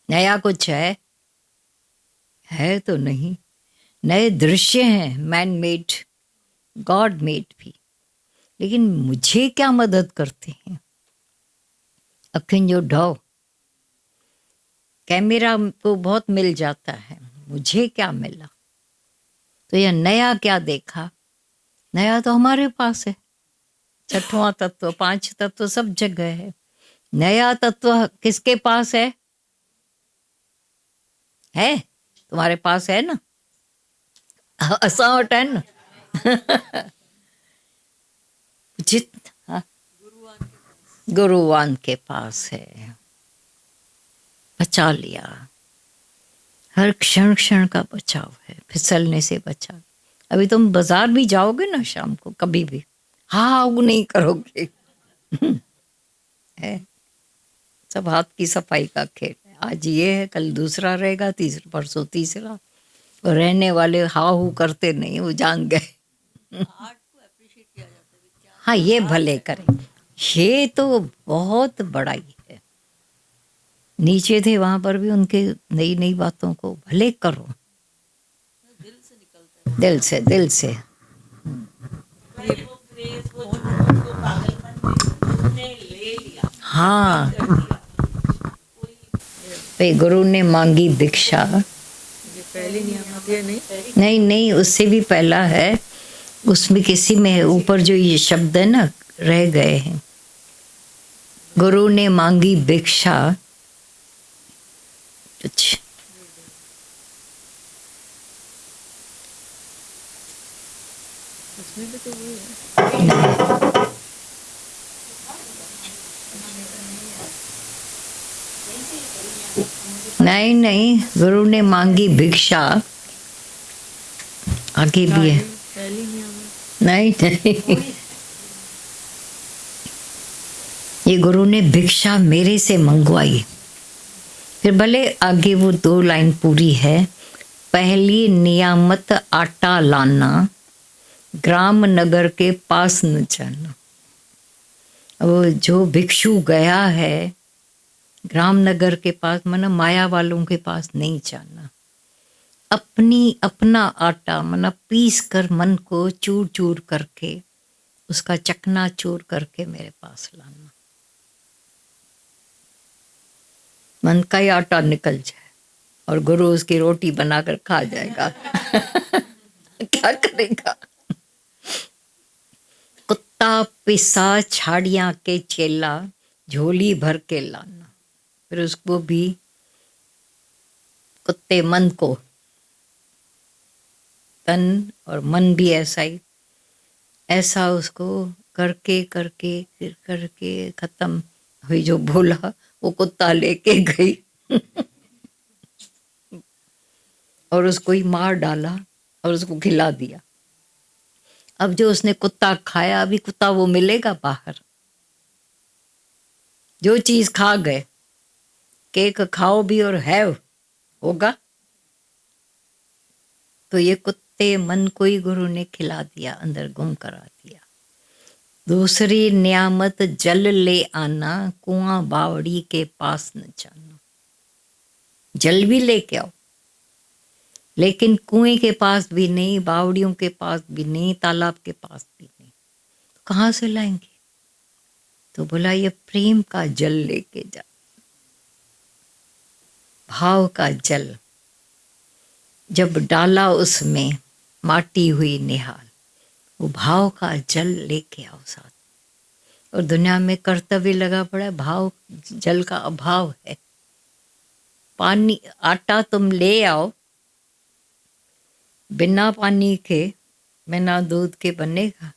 नया कुछ है तो नहीं, नए दृश्य हैं, मैन मेड, गॉड मेड भी, लेकिन मुझे क्या मदद करते हैं? अखिन जो ढो कैमरा को बहुत मिल जाता है, मुझे क्या मिला? तो यह नया क्या देखा? नया तो हमारे पास है, 6वां तत्व, 5 तत्व सब जगह है। नया तत्व किसके पास है? तुम्हारे पास है ना, असा वटि है ना। जितना गुरुवान के पास है, बचा लिया। हर क्षण क्षण का बचाव है, फिसलने से बचा। अभी तुम बाजार भी जाओगे ना शाम को, कभी भी हाँ नहीं करोगे। है सब हाथ की सफाई का खेल है। आज ये है, कल दूसरा रहेगा, तीसरा परसों तीसरा। और रहने वाले हाहू करते नहीं, वो जान गए। हाँ ये भले करें, ये तो बहुत बड़ाई है। नीचे थे वहां पर भी उनके नई नई बातों को भले करो, दिल से। हाँ पे गुरु ने मांगी भिक्षा, पहली नियामत है नहीं उससे भी पहला है। उसमें किसी में ऊपर जो ये शब्द है ना, रह गए हैं। गुरु ने मांगी भिक्षा, उसमें भी तो वो है। नहीं गुरु ने मांगी भिक्षा आगे भी है। पहली नियामत नहीं ये गुरु ने भिक्षा मेरे से मंगवाई। फिर भले आगे वो 2 लाइन पूरी है। पहली नियामत आटा लाना, ग्राम नगर के पास न जाना। वो जो भिक्षु गया है ग्राम नगर के पास, मना माया वालों के पास नहीं जाना। अपना आटा मना पीस कर, मन को चूर चूर करके, उसका चकना चूर करके मेरे पास लाना। मन का ही आटा निकल जाए और गुरु उसकी रोटी बनाकर खा जाएगा। क्या करेगा? कुत्ता पिसा छाड़ियां के चेला, झोली भर के लाना। फिर उसको भी कुत्ते मन को तन और मन भी ऐसा ही, ऐसा उसको करके करके फिर करके खत्म हुई। जो बोला वो कुत्ता लेके गई और उसको ही मार डाला और उसको खिला दिया। अब जो उसने कुत्ता खाया, अभी कुत्ता वो मिलेगा बाहर? जो चीज खा गए, केक खाओ भी और है होगा, तो ये कुत्ते मन को ही गुरु ने खिला दिया, अंदर गुम करा दिया। दूसरी नियामत जल ले आना, कुआं बावड़ी के पास न जाना। जल भी लेके आओ, लेकिन कुएं के पास भी नहीं, बावड़ियों के पास भी नहीं, तालाब के पास भी नहीं, तो कहाँ से लाएंगे? तो बोला ये प्रेम का जल लेके जा, भाव का जल। जब डाला उसमें माटी हुई निहाल, वो भाव का जल लेके आओ साथ। और दुनिया में कर्तव्य लगा पड़ा है, भाव जल का अभाव है। पानी आटा तुम ले आओ, बिना पानी के बिना दूध के बनेगा?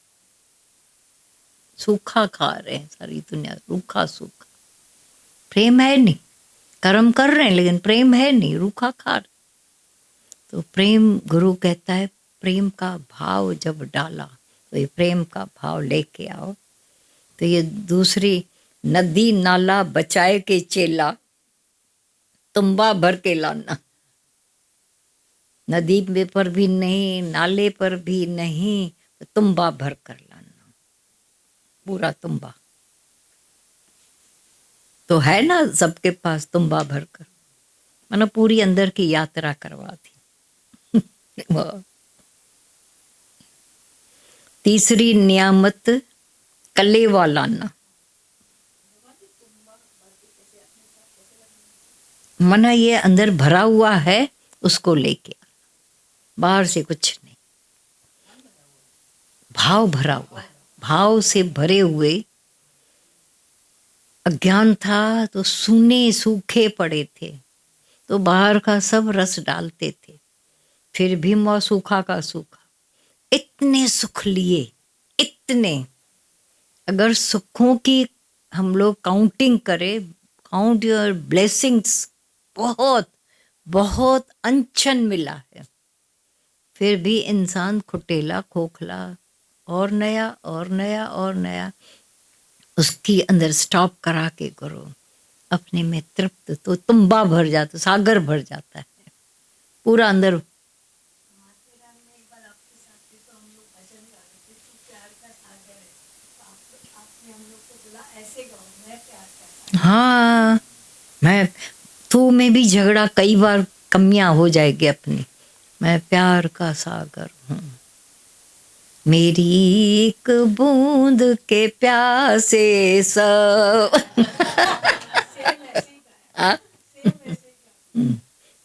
सूखा खा रहे हैं सारी दुनिया, रूखा सूखा। प्रेम है नहीं, कर्म कर रहे हैं लेकिन प्रेम है नहीं, रूखा खा रहे। तो प्रेम, गुरु कहता है प्रेम का भाव जब डाला, तो ये प्रेम का भाव लेके आओ। तो ये दूसरी नदी नाला बचाए के चेला, तुम्बा भर के लाना। नदी में पर भी नहीं, नाले पर भी नहीं, तो तुम्बा भर कर लाना, पूरा तुम्बा। तो है ना सबके पास तुम्बा भर कर, मैंने पूरी अंदर की यात्रा करवा दी। तीसरी नियामत कलेवा लाना। मना ये अंदर भरा हुआ है उसको लेके आना, बाहर से कुछ नहीं। भाव भरा हुआ है, भाव से भरे हुए। अज्ञान था तो सूने सूखे पड़े थे, तो बाहर का सब रस डालते थे, फिर भी मौ सूखा का सूखा। इतने सुख लिए, इतने। अगर सुखों की हम लोग काउंटिंग करें, काउंट योर ब्लेसिंग्स, बहुत बहुत अनशन मिला है, फिर भी इंसान खुटेला खोखला, और नया और नया और नया। उसकी अंदर स्टॉप करा के करो, अपने में तृप्त, तो तुम्बा भर जाता, सागर भर जाता है पूरा अंदर। हाँ, मैं तू में भी झगड़ा कई बार कमियां हो जाएगी अपनी। मैं प्यार का सागर हूँ, मेरी एक बूंद के प्यासे सब।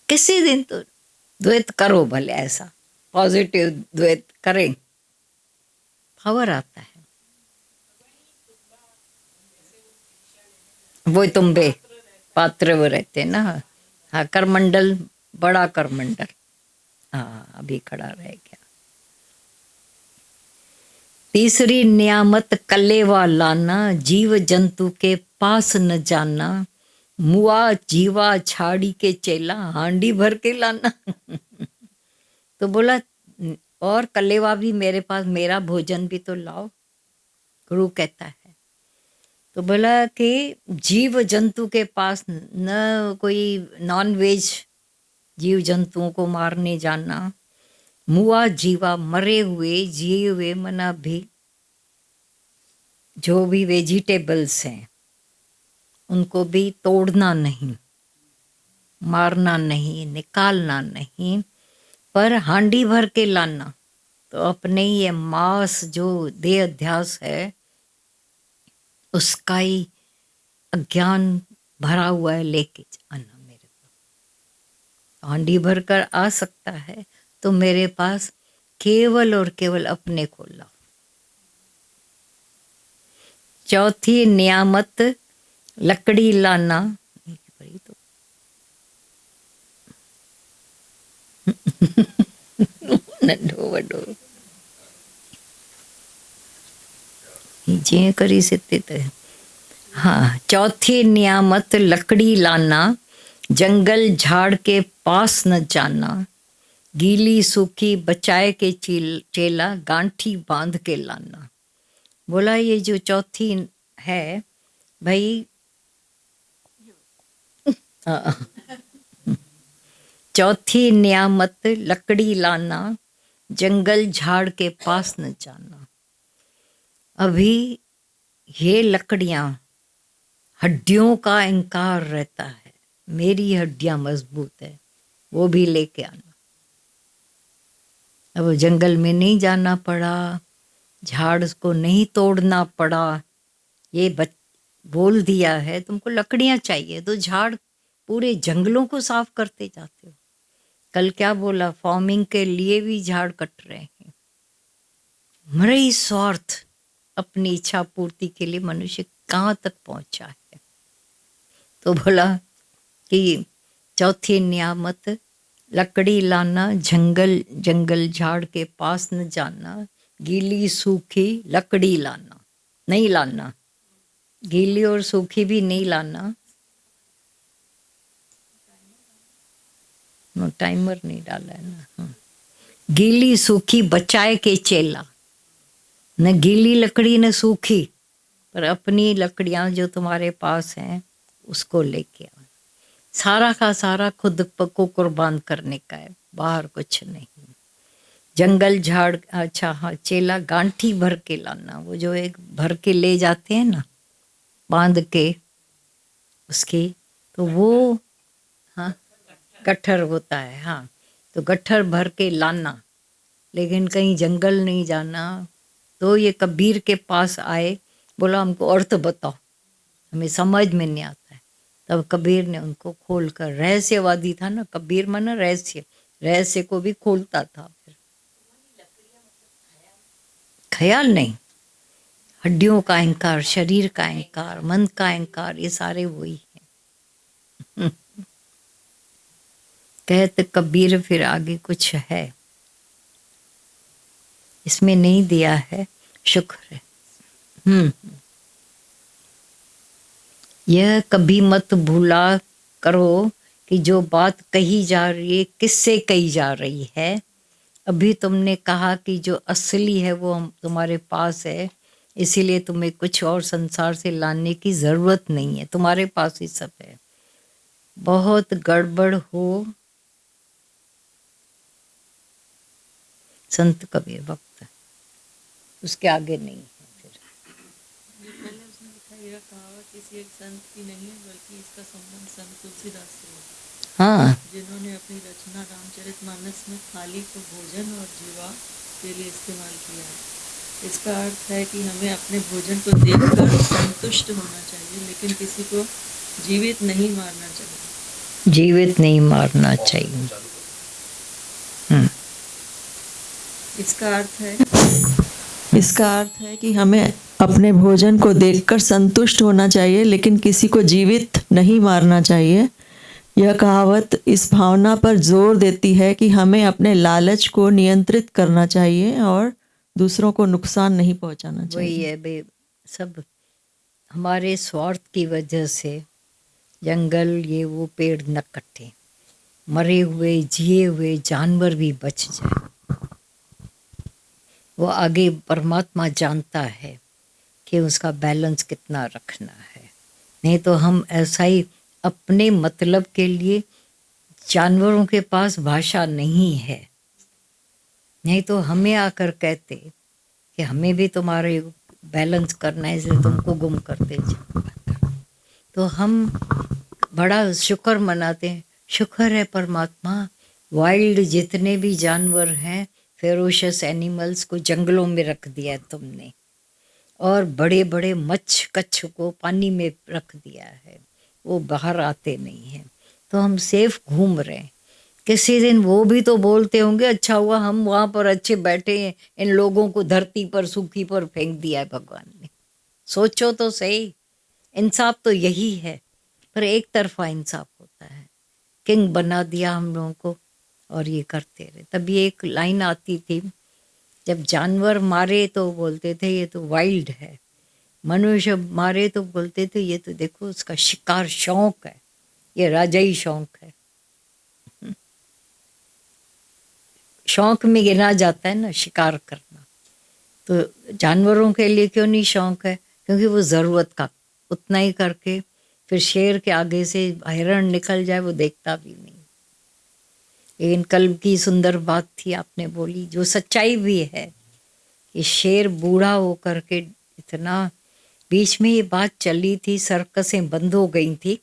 किसी दिन तो द्वैत करो भले, ऐसा पॉजिटिव द्वैत करें, पावर आता है। वो तुम्बे पात्र वो रहते ना। हाँ, करमंडल, बड़ा करमंडल। हाँ, अभी खड़ा रह गया। तीसरी नियामत कलेवा लाना, जीव जंतु के पास न जाना, मुआ जीवा छाड़ी के चेला, हांडी भर के लाना। तो बोला और कलेवा भी मेरे पास, मेरा भोजन भी तो लाओ, गुरु कहता है। तो बोला कि जीव जंतु के पास न कोई नॉन वेज जीव जंतुओं को मारने जाना, मुआ जीवा मरे हुए, जिए हुए मना भी जो भी वेजिटेबल्स हैं उनको भी तोड़ना नहीं, मारना नहीं, निकालना नहीं, पर हांडी भर के लाना। तो अपने ये मांस जो देह अध्यास है उसका ही अज्ञान भरा हुआ है, लेके जाना मेरे पास। हांडी भर कर आ सकता है तो मेरे पास केवल और केवल अपने को लाओ। चौथी नियामत लकड़ी लाना। नंढो वॾो जीअं करी सिते त हाँ। चौथी नियामत लकड़ी लाना, जंगल झाड़ के पास न जाना, गीली सूखी बचाए के चेला, गांठी बांध के लाना। बोला ये जो चौथी है भाई, चौथी नियामत लकड़ी लाना, जंगल झाड़ के पास न जाना। अभी ये लकड़ियां, हड्डियों का इनकार रहता है, मेरी हड्डियां मजबूत है, वो भी लेके आना। अब जंगल में नहीं जाना पड़ा, झाड़ को नहीं तोड़ना पड़ा, ये बोल दिया है तुमको लकड़ियां चाहिए तो झाड़ पूरे जंगलों को साफ करते जाते हो। कल क्या बोला, फार्मिंग के लिए भी झाड़ कट रहे हैं। मरे स्वार्थ, अपनी इच्छा पूर्ति के लिए मनुष्य कहाँ तक पहुंचा है। तो बोला कि चौथी नियामत लकड़ी लाना, जंगल झाड़ के पास न जाना, गीली सूखी लकड़ी लाना, नहीं लाना, गीली और सूखी भी नहीं लाना। टाइमर नहीं डाला है ना। हाँ। गीली सूखी बचाए के चेला, न गीली लकड़ी न सूखी, पर अपनी लकड़ियां जो तुम्हारे पास हैं उसको लेके आओ। सारा का सारा खुद को कुर्बान करने का है, बाहर कुछ नहीं। जंगल झाड़, अच्छा हाँ, चेला गांठी भर के लाना, वो जो एक भर के ले जाते हैं ना बांध के उसकी, तो वो हाँ गट्ठर होता है। हाँ, तो गट्ठर भर के लाना, लेकिन कहीं जंगल नहीं जाना। तो ये कबीर के पास आए, बोला हमको अर्थ बताओ, हमें समझ में नहीं आता है। तब कबीर ने उनको खोल कर, रहस्यवादी था ना कबीर, माना रहस्य को भी खोलता था। फिर ख्याल नहीं, हड्डियों का अहंकार, शरीर का अहंकार, मन का अहंकार, ये सारे वही हैं। कहते कबीर फिर आगे कुछ है, इसमें नहीं दिया है, शुक्र है। यह कभी मत भूला करो कि जो बात कही जा रही है किससे कही जा रही है। अभी तुमने कहा कि जो असली है वो तुम्हारे पास है, इसीलिए तुम्हें कुछ और संसार से लाने की जरूरत नहीं है, तुम्हारे पास ही सब है। बहुत गड़बड़ हो संत कबीर वक्त, उसके आगे नहीं है। फिर पहले उसने लिखा, यह कहावत किसी एक संत की नहीं बल्कि इसका संबंध संत तुलसीदास से है, हाँ, जिन्होंने अपनी रचना रामचरितमानस में थाली को भोजन और जीवा के लिए इस्तेमाल किया है। इसका अर्थ है कि हमें अपने भोजन को देखकर संतुष्ट होना चाहिए, लेकिन किसी को जीवित नहीं मारना चाहिए। जीवित नहीं मारना चाहिए। इसका अर्थ है कि हमें अपने भोजन को देखकर संतुष्ट होना चाहिए, लेकिन किसी को जीवित नहीं मारना चाहिए। यह कहावत इस भावना पर जोर देती है कि हमें अपने लालच को नियंत्रित करना चाहिए और दूसरों को नुकसान नहीं पहुंचाना चाहिए। वही है बे, सब हमारे स्वार्थ की वजह से जंगल ये वो पेड़ न कटे, मरे हुए जिए हुए जानवर भी बच जाए। वो आगे परमात्मा जानता है कि उसका बैलेंस कितना रखना है। नहीं तो हम ऐसा ही अपने मतलब के लिए, जानवरों के पास भाषा नहीं है, नहीं तो हमें आकर कहते कि हमें भी तुम्हारे बैलेंस करना है, इसलिए तुमको गुम करते जाओ। तो हम बड़ा शुक्र मनाते हैं, शुक्र है परमात्मा, वाइल्ड जितने भी जानवर हैं, फेरोशियस एनिमल्स को जंगलों में रख दिया है तुमने, और बड़े बड़े मच्छ कच्छ को पानी में रख दिया है, वो बाहर आते नहीं हैं, तो हम सेफ घूम रहे हैं। किसी दिन वो भी तो बोलते होंगे, अच्छा हुआ हम वहाँ पर अच्छे बैठे हैं, इन लोगों को धरती पर सूखी पर फेंक दिया है भगवान ने। सोचो तो सही, इंसाफ तो यही है, पर एक तरफा इंसाफ होता है। किंग बना दिया हम लोगों को, और ये करते रहे। तभी एक लाइन आती थी, जब जानवर मारे तो बोलते थे ये तो वाइल्ड है, मनुष्य मारे तो बोलते थे ये तो देखो उसका शिकार शौक है, ये राजाई शौक है। शौक में गिना जाता है ना शिकार करना, तो जानवरों के लिए क्यों नहीं शौक है? क्योंकि वो ज़रूरत का उतना ही करके फिर शेर के आगे से हिरण निकल जाए वो देखता भी नहीं। लेकिन कल की सुंदर बात थी आपने बोली, जो सच्चाई भी है कि शेर बूढ़ा हो करके इतना, बीच में ये बात चली थी सर्कसें बंद हो गई थी,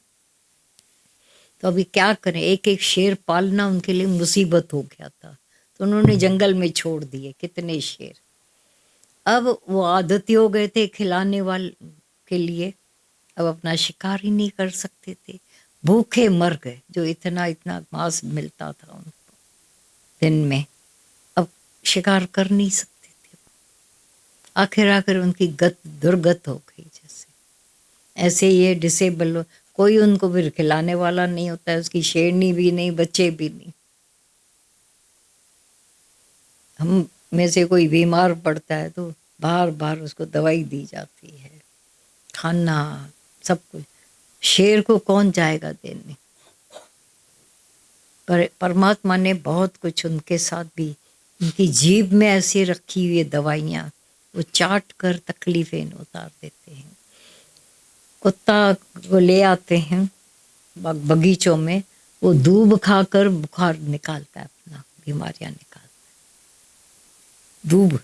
तो अभी क्या करें, एक एक शेर पालना उनके लिए मुसीबत हो गया था, तो उन्होंने जंगल में छोड़ दिए कितने शेर। अब वो आदती हो गए थे खिलाने वाले के लिए, अब अपना शिकार ही नहीं कर सकते थे, भूखे मर गए जो इतना इतना मांस मिलता था उनको दिन में, अब शिकार कर नहीं सकते थे। आखिर उनकी दुर्गत हो गई। जैसे ऐसे ये डिसेबल, कोई उनको फिर खिलाने वाला नहीं होता है, उसकी शेरनी भी नहीं, बच्चे भी नहीं। हम में से कोई बीमार पड़ता है तो बार बार उसको दवाई दी जाती है, खाना सब कुछ। शेर को कौन जाएगा देने? पर परमात्मा ने बहुत कुछ उनके साथ भी, उनकी जीभ में ऐसी रखी हुई दवाइयाँ, वो चाट कर तकलीफें उतार देते हैं। कुत्ता को ले आते हैं बगीचों में, वो दूब खाकर बुखार निकालता है, अपना बीमारियां निकालता है। दूब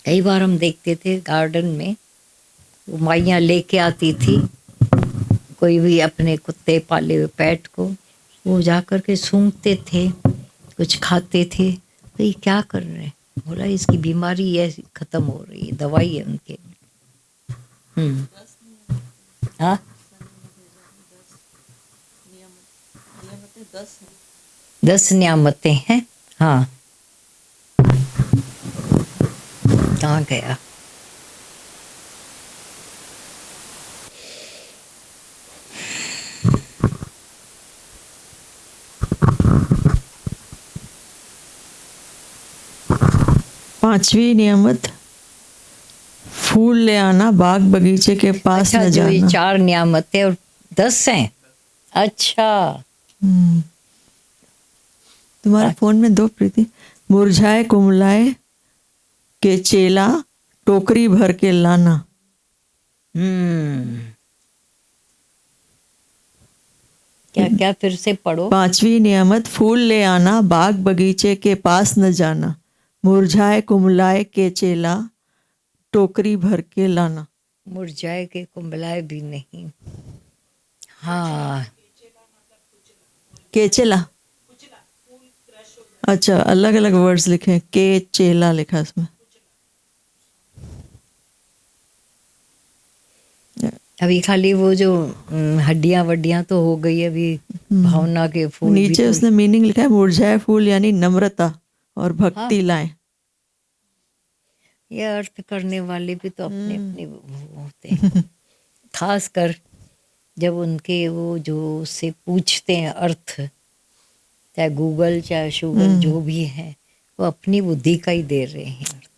कई बार हम देखते थे गार्डन में, वो माइयाँ लेके आती थी कोई भी अपने कुत्ते पाले हुए पेट को, वो जाकर के सूंघते थे, कुछ खाते थे, तो ये क्या कर रहे हैं? बोला इसकी बीमारी ऐसी खत्म हो रही है, दवाई है उनके। हाँ 10 नियामतें हैं। हाँ कहाँ गया? पांचवी नियामत, फूल ले आना बाग बगीचे के पास अच्छा, न जो ये जाना। 4 नियामतें और 10 हैं। अच्छा तुम्हारे फोन में 2 प्रीति। मुरझाए कुमलाए के चेला, टोकरी भर के लाना। क्या क्या फिर से पढ़ो। पांचवी नियामत, फूल ले आना बाग बगीचे के पास न जाना। मुरझाए कुमलाए के चेला, टोकरी भर के लाना। मुरझाए के कुंबलाए भी नहीं। हाँ केचेला, अच्छा अलग अलग वर्ड्स लिखे हैं, के चेला लिखा इसमें। अभी खाली वो जो हड्डियां वड्डियां तो हो गई, अभी भावना के फूल भी नीचे तो, उसने मीनिंग लिखा है, मुरझाए फूल यानी नम्रता और भक्ति लाए। ये अर्थ करने वाले भी तो अपने अपने वो होते हैं। खास कर जब उनके वो जो उससे पूछते हैं अर्थ, चाहे गूगल चाहे शूगल जो भी है, वो अपनी बुद्धि का ही दे रहे हैं अर्थ,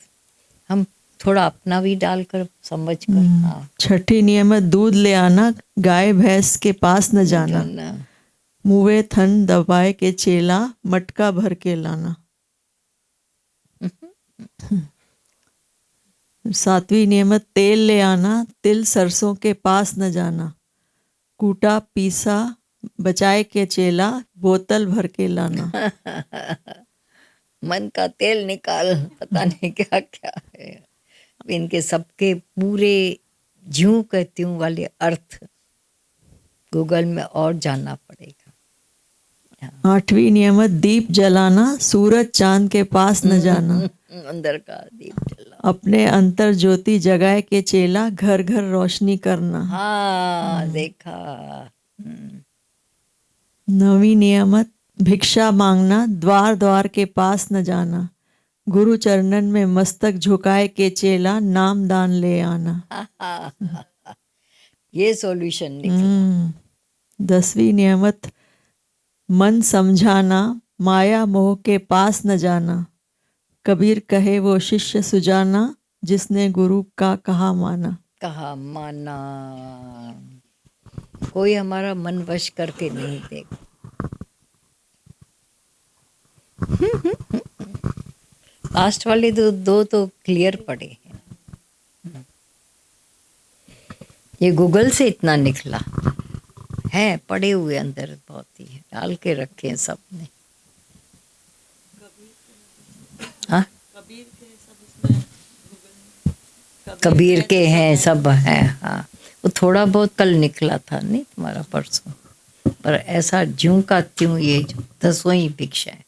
हम थोड़ा अपना भी डालकर समझ कर। हाँ छठी नियमत, दूध ले आना गाय भैंस के पास न जाना। मुँहे थन दबाए के चेला, मटका भर के लाना। 7वीं नियमत, तेल ले आना तिल सरसों के पास न जाना। कूटा पीसा बचाए के चेला, बोतल भर के लाना। मन का तेल निकाल, पता नहीं क्या क्या है। इनके सबके पूरे ज्यों कहती हूँ वाले अर्थ गूगल में और जानना पड़ेगा। 8वीं नियमत, दीप जलाना सूरज चांद के पास न जाना। अंदर का दीप जला, अपने अंतर ज्योति जगाए के चेला, घर घर रोशनी करना। हाँ देखा। 9वीं नियमत, भिक्षा मांगना द्वार द्वार के पास न जाना। गुरु चरणन में मस्तक झुकाए के चेला, नाम दान ले आना। ये सॉल्यूशन निकला। 10वीं नियमत, मन समझाना माया मोह के पास न जाना। कबीर कहे वो शिष्य सुजाना, जिसने गुरु का कहा माना। कहा माना। कोई हमारा मन वश करके नहीं देगा। लास्ट वाले दो तो क्लियर पड़े हैं। ये गूगल से इतना निकला है, पड़े हुए अंदर बहुत ही डाल के रखे हैं सबने। हाँ, कबीर के हैं सब हैं। हाँ, वो थोड़ा बहुत कल निकला था नहीं तुम्हारा परसों, पर ऐसा ज्यों का त्यों ये 10वीं भिक्षा है।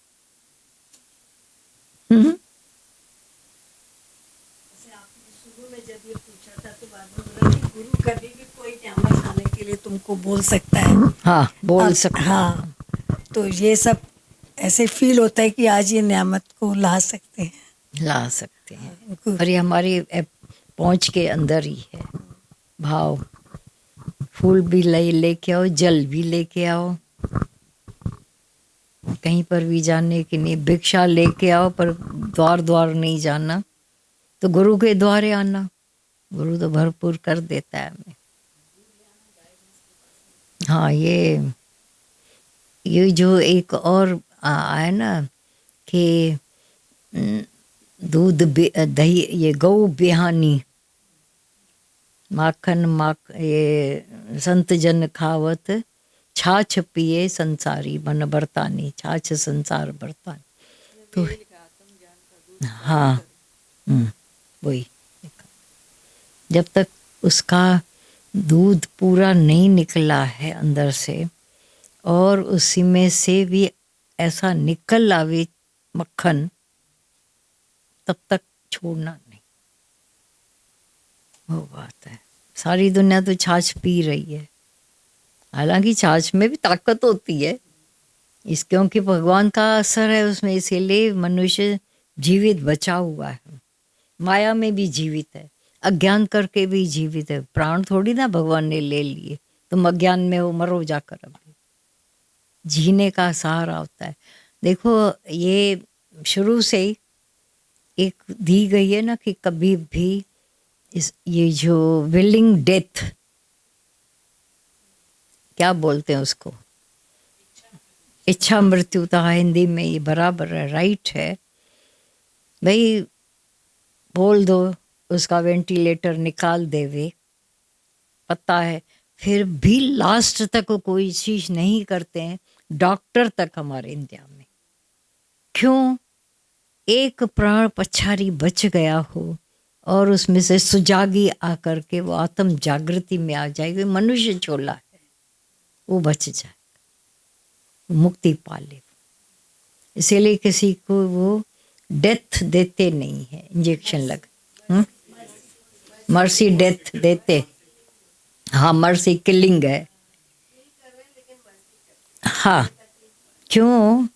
गुरु कभी भी कोई न्यामत खाने के लिए तुमको बोल सकता है। हाँ, बोल सकता। हाँ, तो ये सब ऐसे फील होता है कि आज ये न्यामत को ला सकते हैं। ला सकते हैं, और ये हमारी पहुंच के अंदर ही है भाव। फूल भी लेके आओ, जल भी लेके आओ, कहीं पर भी जाने की नहीं। भिक्षा लेके आओ, पर द्वार द्वार नहीं जाना, तो गुरु के द्वारे आना। गुरु तो भरपूर कर देता है हमें। हाँ, ये जो एक और आया ना कि दूध दही, ये गौ बिहानी माखन ये संत जन खावत, छाछ पिए संसारी मन बरतानी। छाछ संसार बरतानी। तो हाँ, वही। जब तक उसका दूध पूरा नहीं निकला है अंदर से, और उसी में से भी ऐसा निकल आवे मक्खन, तब तक छोड़ना नहीं। वो बात है। सारी दुनिया तो छाछ पी रही है, हालांकि छाछ में भी ताकत होती है, इस क्योंकि भगवान का असर है उसमें, इसीलिए मनुष्य जीवित बचा हुआ है। माया में भी जीवित है, अज्ञान करके भी जीवित है। प्राण थोड़ी ना भगवान ने ले लिए, तुम अज्ञान में हो, मरो जाकर। अभी जीने का सहारा होता है। देखो, ये शुरू से ही एक दी गई है ना कि कभी भी ये जो विलिंग डेथ, क्या बोलते हैं उसको, इच्छा मृत्यु, था हिंदी में ये बराबर है, राइट है भाई। बोल दो उसका वेंटिलेटर निकाल देवे, पता है, फिर भी लास्ट तक कोई चीज नहीं करते हैं डॉक्टर तक हमारे इंडिया में। क्यों? एक प्राण पछाड़ी बच गया हो और उसमें से सुजागी आकर के वो आत्म जागृति में आ जाएगी, मनुष्य चोला है, वो बच जाए, मुक्ति पा ले। इसीलिए किसी को वो डेथ देते नहीं है, इंजेक्शन लग। मर्सी डेथ देते, हाँ, मर्सी किलिंग है। हाँ, क्यों?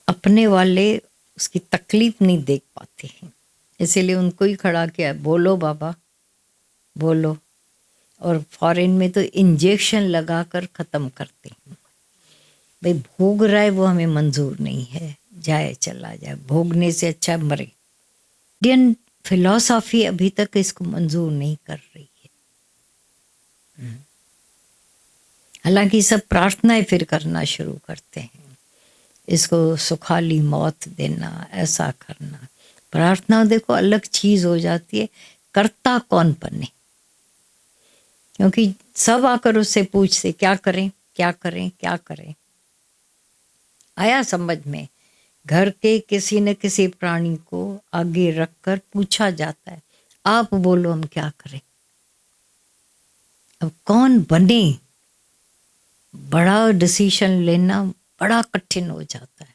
अपने वाले उसकी तकलीफ नहीं देख पाते हैं, इसीलिए उनको ही खड़ा किया, बोलो बाबा बोलो। और फॉरेन में तो इंजेक्शन लगाकर ख़त्म करते हैं। भाई भोग रहा है वो हमें मंजूर नहीं है, जाए चला जाए, भोगने से अच्छा मरे। इंडियन फिलॉसफी अभी तक इसको मंजूर नहीं कर रही है। हालांकि सब प्रार्थनाएं फिर करना शुरू करते हैं, इसको सुखाली मौत देना, ऐसा करना। प्रार्थना देखो अलग चीज हो जाती है, करता कौन बने? क्योंकि सब आकर उससे पूछते क्या करें क्या करें क्या करें। आया समझ में? घर के किसी न किसी प्राणी को आगे रखकर पूछा जाता है, आप बोलो हम क्या करें। अब कौन बने? बड़ा डिसीजन लेना बड़ा कठिन हो जाता है।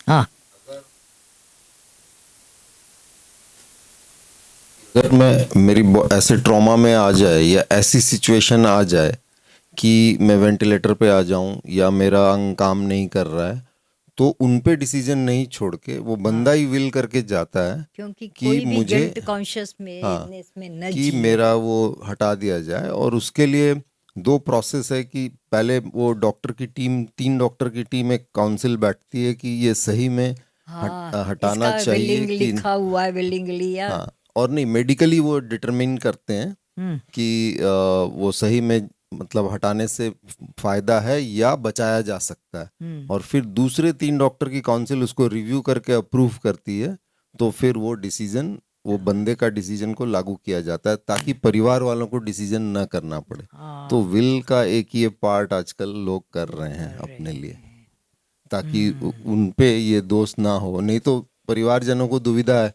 हाँ, अगर मेरी ऐसे ट्रॉमा में आ जाए या ऐसी सिचुएशन आ जाए कि मैं वेंटिलेटर पे आ जाऊं या मेरा अंग काम नहीं कर रहा है, तो उन पे डिसीजन नहीं छोड़ के वो बंदा ही विल करके जाता है क्योंकि कि कोई भी मुझे गिल्ट कॉन्शियस में हाँ, में न कि जिए। मेरा वो हटा दिया जाए। और उसके लिए 2 प्रोसेस है कि पहले वो डॉक्टर की टीम, 3 डॉक्टर की टीम, एक काउंसिल बैठती है कि ये सही में हाँ, हटाना इसका चाहिए विलिंग कि लिखा हुआ है, विलिंग लिया। हाँ, और नहीं मेडिकली वो डिटरमिन करते हैं कि वो सही में मतलब हटाने से फायदा है या बचाया जा सकता है। और फिर दूसरे 3 डॉक्टर की काउंसिल उसको रिव्यू करके अप्रूव करती है, तो फिर वो डिसीजन, वो बंदे का डिसीजन को लागू किया जाता है ताकि परिवार वालों को डिसीजन ना करना पड़े। तो विल का एक ये पार्ट आजकल लोग कर रहे हैं अपने लिए, ताकि उन पे ये दोष ना हो। नहीं तो परिवारजनों को दुविधा है,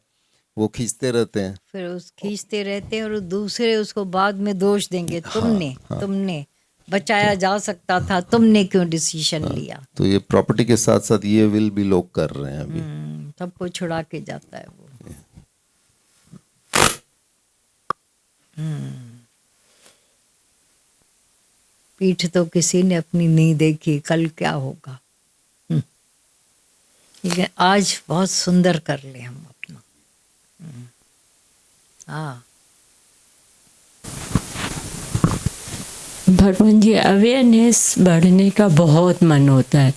वो खींचते रहते हैं। फिर उस खींचते रहते हैं और दूसरे उसको बाद में दोष देंगे, तुमने बचाया जा सकता था, तुमने क्यों डिसीजन लिया। तो ये प्रॉपर्टी के साथ साथ ये विल भी लोग कर रहे हैं अभी। सबको छुड़ा के जाता है वो। पीठ तो किसी ने अपनी नहीं देखी, कल क्या होगा। लेकिन आज बहुत सुंदर कर ले हम अपना। हाँ, भगवान जी, अवेयरनेस बढ़ने का बहुत मन होता है।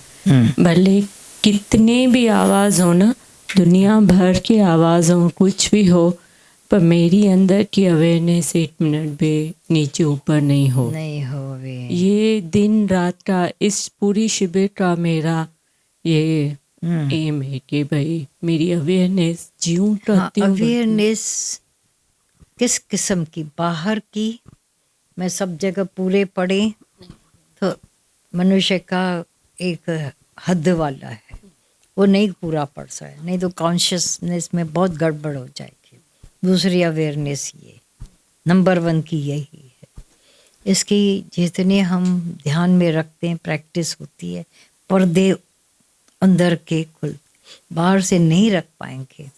भले कितने भी आवाज़ हो ना, दुनिया भर की आवाज़ हो, कुछ भी हो, पर मेरी अंदर की अवेयरनेस 1 मिनट भी नीचे ऊपर नहीं हो। ये दिन रात का, इस पूरी शिविर का मेरा ये एम है कि भाई मेरी अवेयरनेस जीऊं रहती हूँ। अवेयरनेस किस किस्म की? बाहर की मैं सब जगह पूरे पढ़े तो मनुष्य का एक हद वाला है, वो नहीं पूरा पढ़ सकता, नहीं तो कॉन्शियसनेस में बहुत गड़बड़ हो जाएगी। दूसरी अवेयरनेस ये नंबर 1 की यही है। इसकी जितने हम ध्यान में रखते हैं, प्रैक्टिस होती है, पर्दे अंदर के खुल, बाहर से नहीं रख पाएंगे।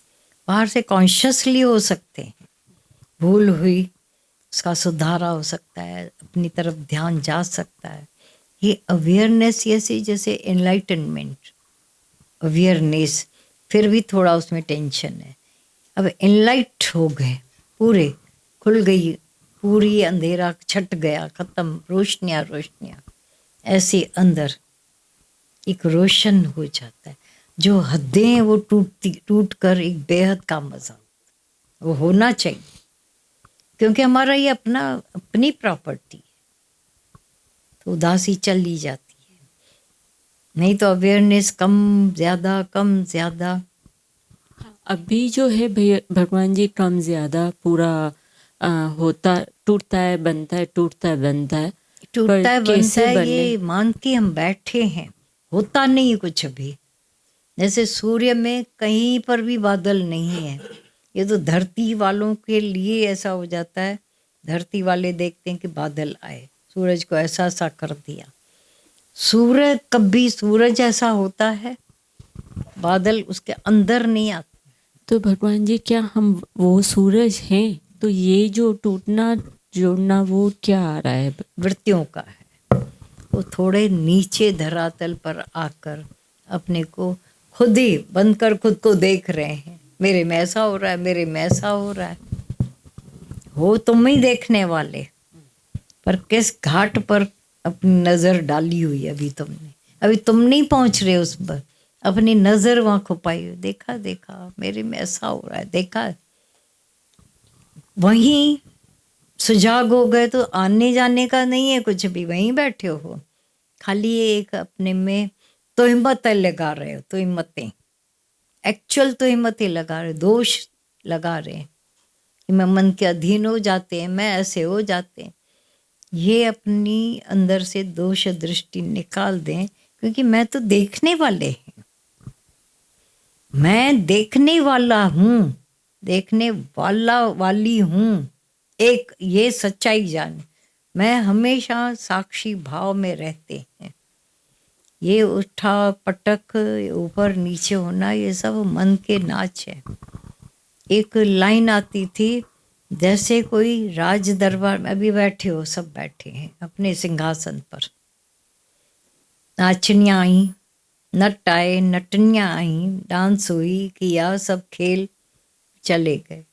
बाहर से कॉन्शियसली हो सकते हैं, भूल हुई उसका सुधारा हो सकता है, अपनी तरफ ध्यान जा सकता है। ये अवेयरनेस ऐसी जैसे एनलाइटनमेंट, अवेयरनेस, फिर भी थोड़ा उसमें टेंशन है। अब एनलाइट हो गए, पूरे खुल गई, पूरी अंधेरा छट गया, खत्म, रोशनियाँ ऐसे अंदर एक रोशन हो जाता है। जो हदें हैं वो टूट कर एक बेहद का मजा, वो होना चाहिए, क्योंकि हमारा ये अपनी प्रॉपर्टी है। तो उदासी चली जाती है, नहीं तो अवेयरनेस कम ज्यादा। अभी जो है भगवान जी, कम ज़्यादा पूरा होता, टूटता है बनता है, टूटता है बनता है, ये मान के हम बैठे हैं, होता नहीं कुछ भी। जैसे सूर्य में कहीं पर भी बादल नहीं है, ये तो धरती वालों के लिए ऐसा हो जाता है। धरती वाले देखते हैं कि बादल आए, सूरज को ऐसा कर दिया। सूरज कभी सूरज ऐसा होता है, बादल उसके अंदर नहीं आते। तो भगवान जी, क्या हम वो सूरज हैं? तो ये जो टूटना जोड़ना वो क्या आ रहा है? वृत्तियों का है। वो थोड़े नीचे धरातल पर आकर अपने को खुद ही बंद कर खुद को देख रहे हैं, मेरे में ऐसा हो रहा है, मेरे में ऐसा हो रहा है। हो तुम ही देखने वाले, पर किस घाट पर अपनी नजर डाली हुई अभी तुमने, अभी तुम नहीं पहुंच रहे उस पर, अपनी नजर वहां खुपाई हुई, देखा मेरे में ऐसा हो रहा है, देखा। वहीं सुजाग हो गए तो आने जाने का नहीं है कुछ भी, वहीं बैठे हो, खाली एक अपने में तो हिम्मतें लगा रहे हो, तो हिम्मतें एक्चुअल तो हिम्मतें लगा रहे, दोष लगा रहे हैं कि मैं मन के अधीन हो जाते हैं, मैं ऐसे हो जाते हैं। ये अपनी अंदर से दोष दृष्टि निकाल दें, क्योंकि मैं तो देखने वाले हैं, मैं देखने वाला हूँ, देखने वाली हूँ। एक ये सच्चाई जान, मैं हमेशा साक्षी भाव में रहते हैं। ये उठा पटक, ऊपर नीचे होना, ये सब मन के नाच है। एक लाइन आती थी, जैसे कोई राज दरबार में अभी बैठे हो, सब बैठे हैं अपने सिंहासन पर, नाचनियाँ आई, नट आए, नटनियाँ आई, डांस हुई, किया, सब खेल चले गए।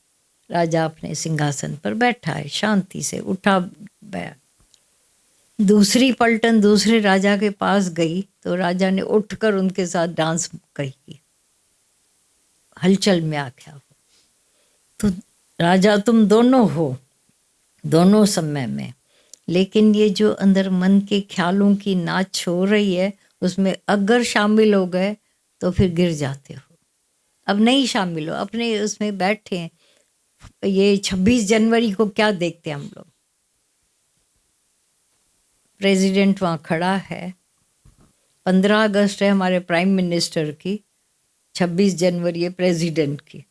राजा अपने सिंहासन पर बैठा है, शांति से उठा बैठ। दूसरी पलटन दूसरे राजा के पास गई तो राजा ने उठकर उनके साथ डांस की। हलचल में आ गया वो। तो राजा तुम दोनों हो, दोनों समय में, लेकिन ये जो अंदर मन के ख्यालों की नाच हो रही है उसमें अगर शामिल हो गए तो फिर गिर जाते हो। अब नहीं शामिल हो, अपने उसमें बैठे हैं। ये 26 जनवरी को क्या देखते हैं हम लोग? प्रेसिडेंट वहाँ खड़ा है, 15 अगस्त है हमारे प्राइम मिनिस्टर की, 26 जनवरी है प्रेसिडेंट की।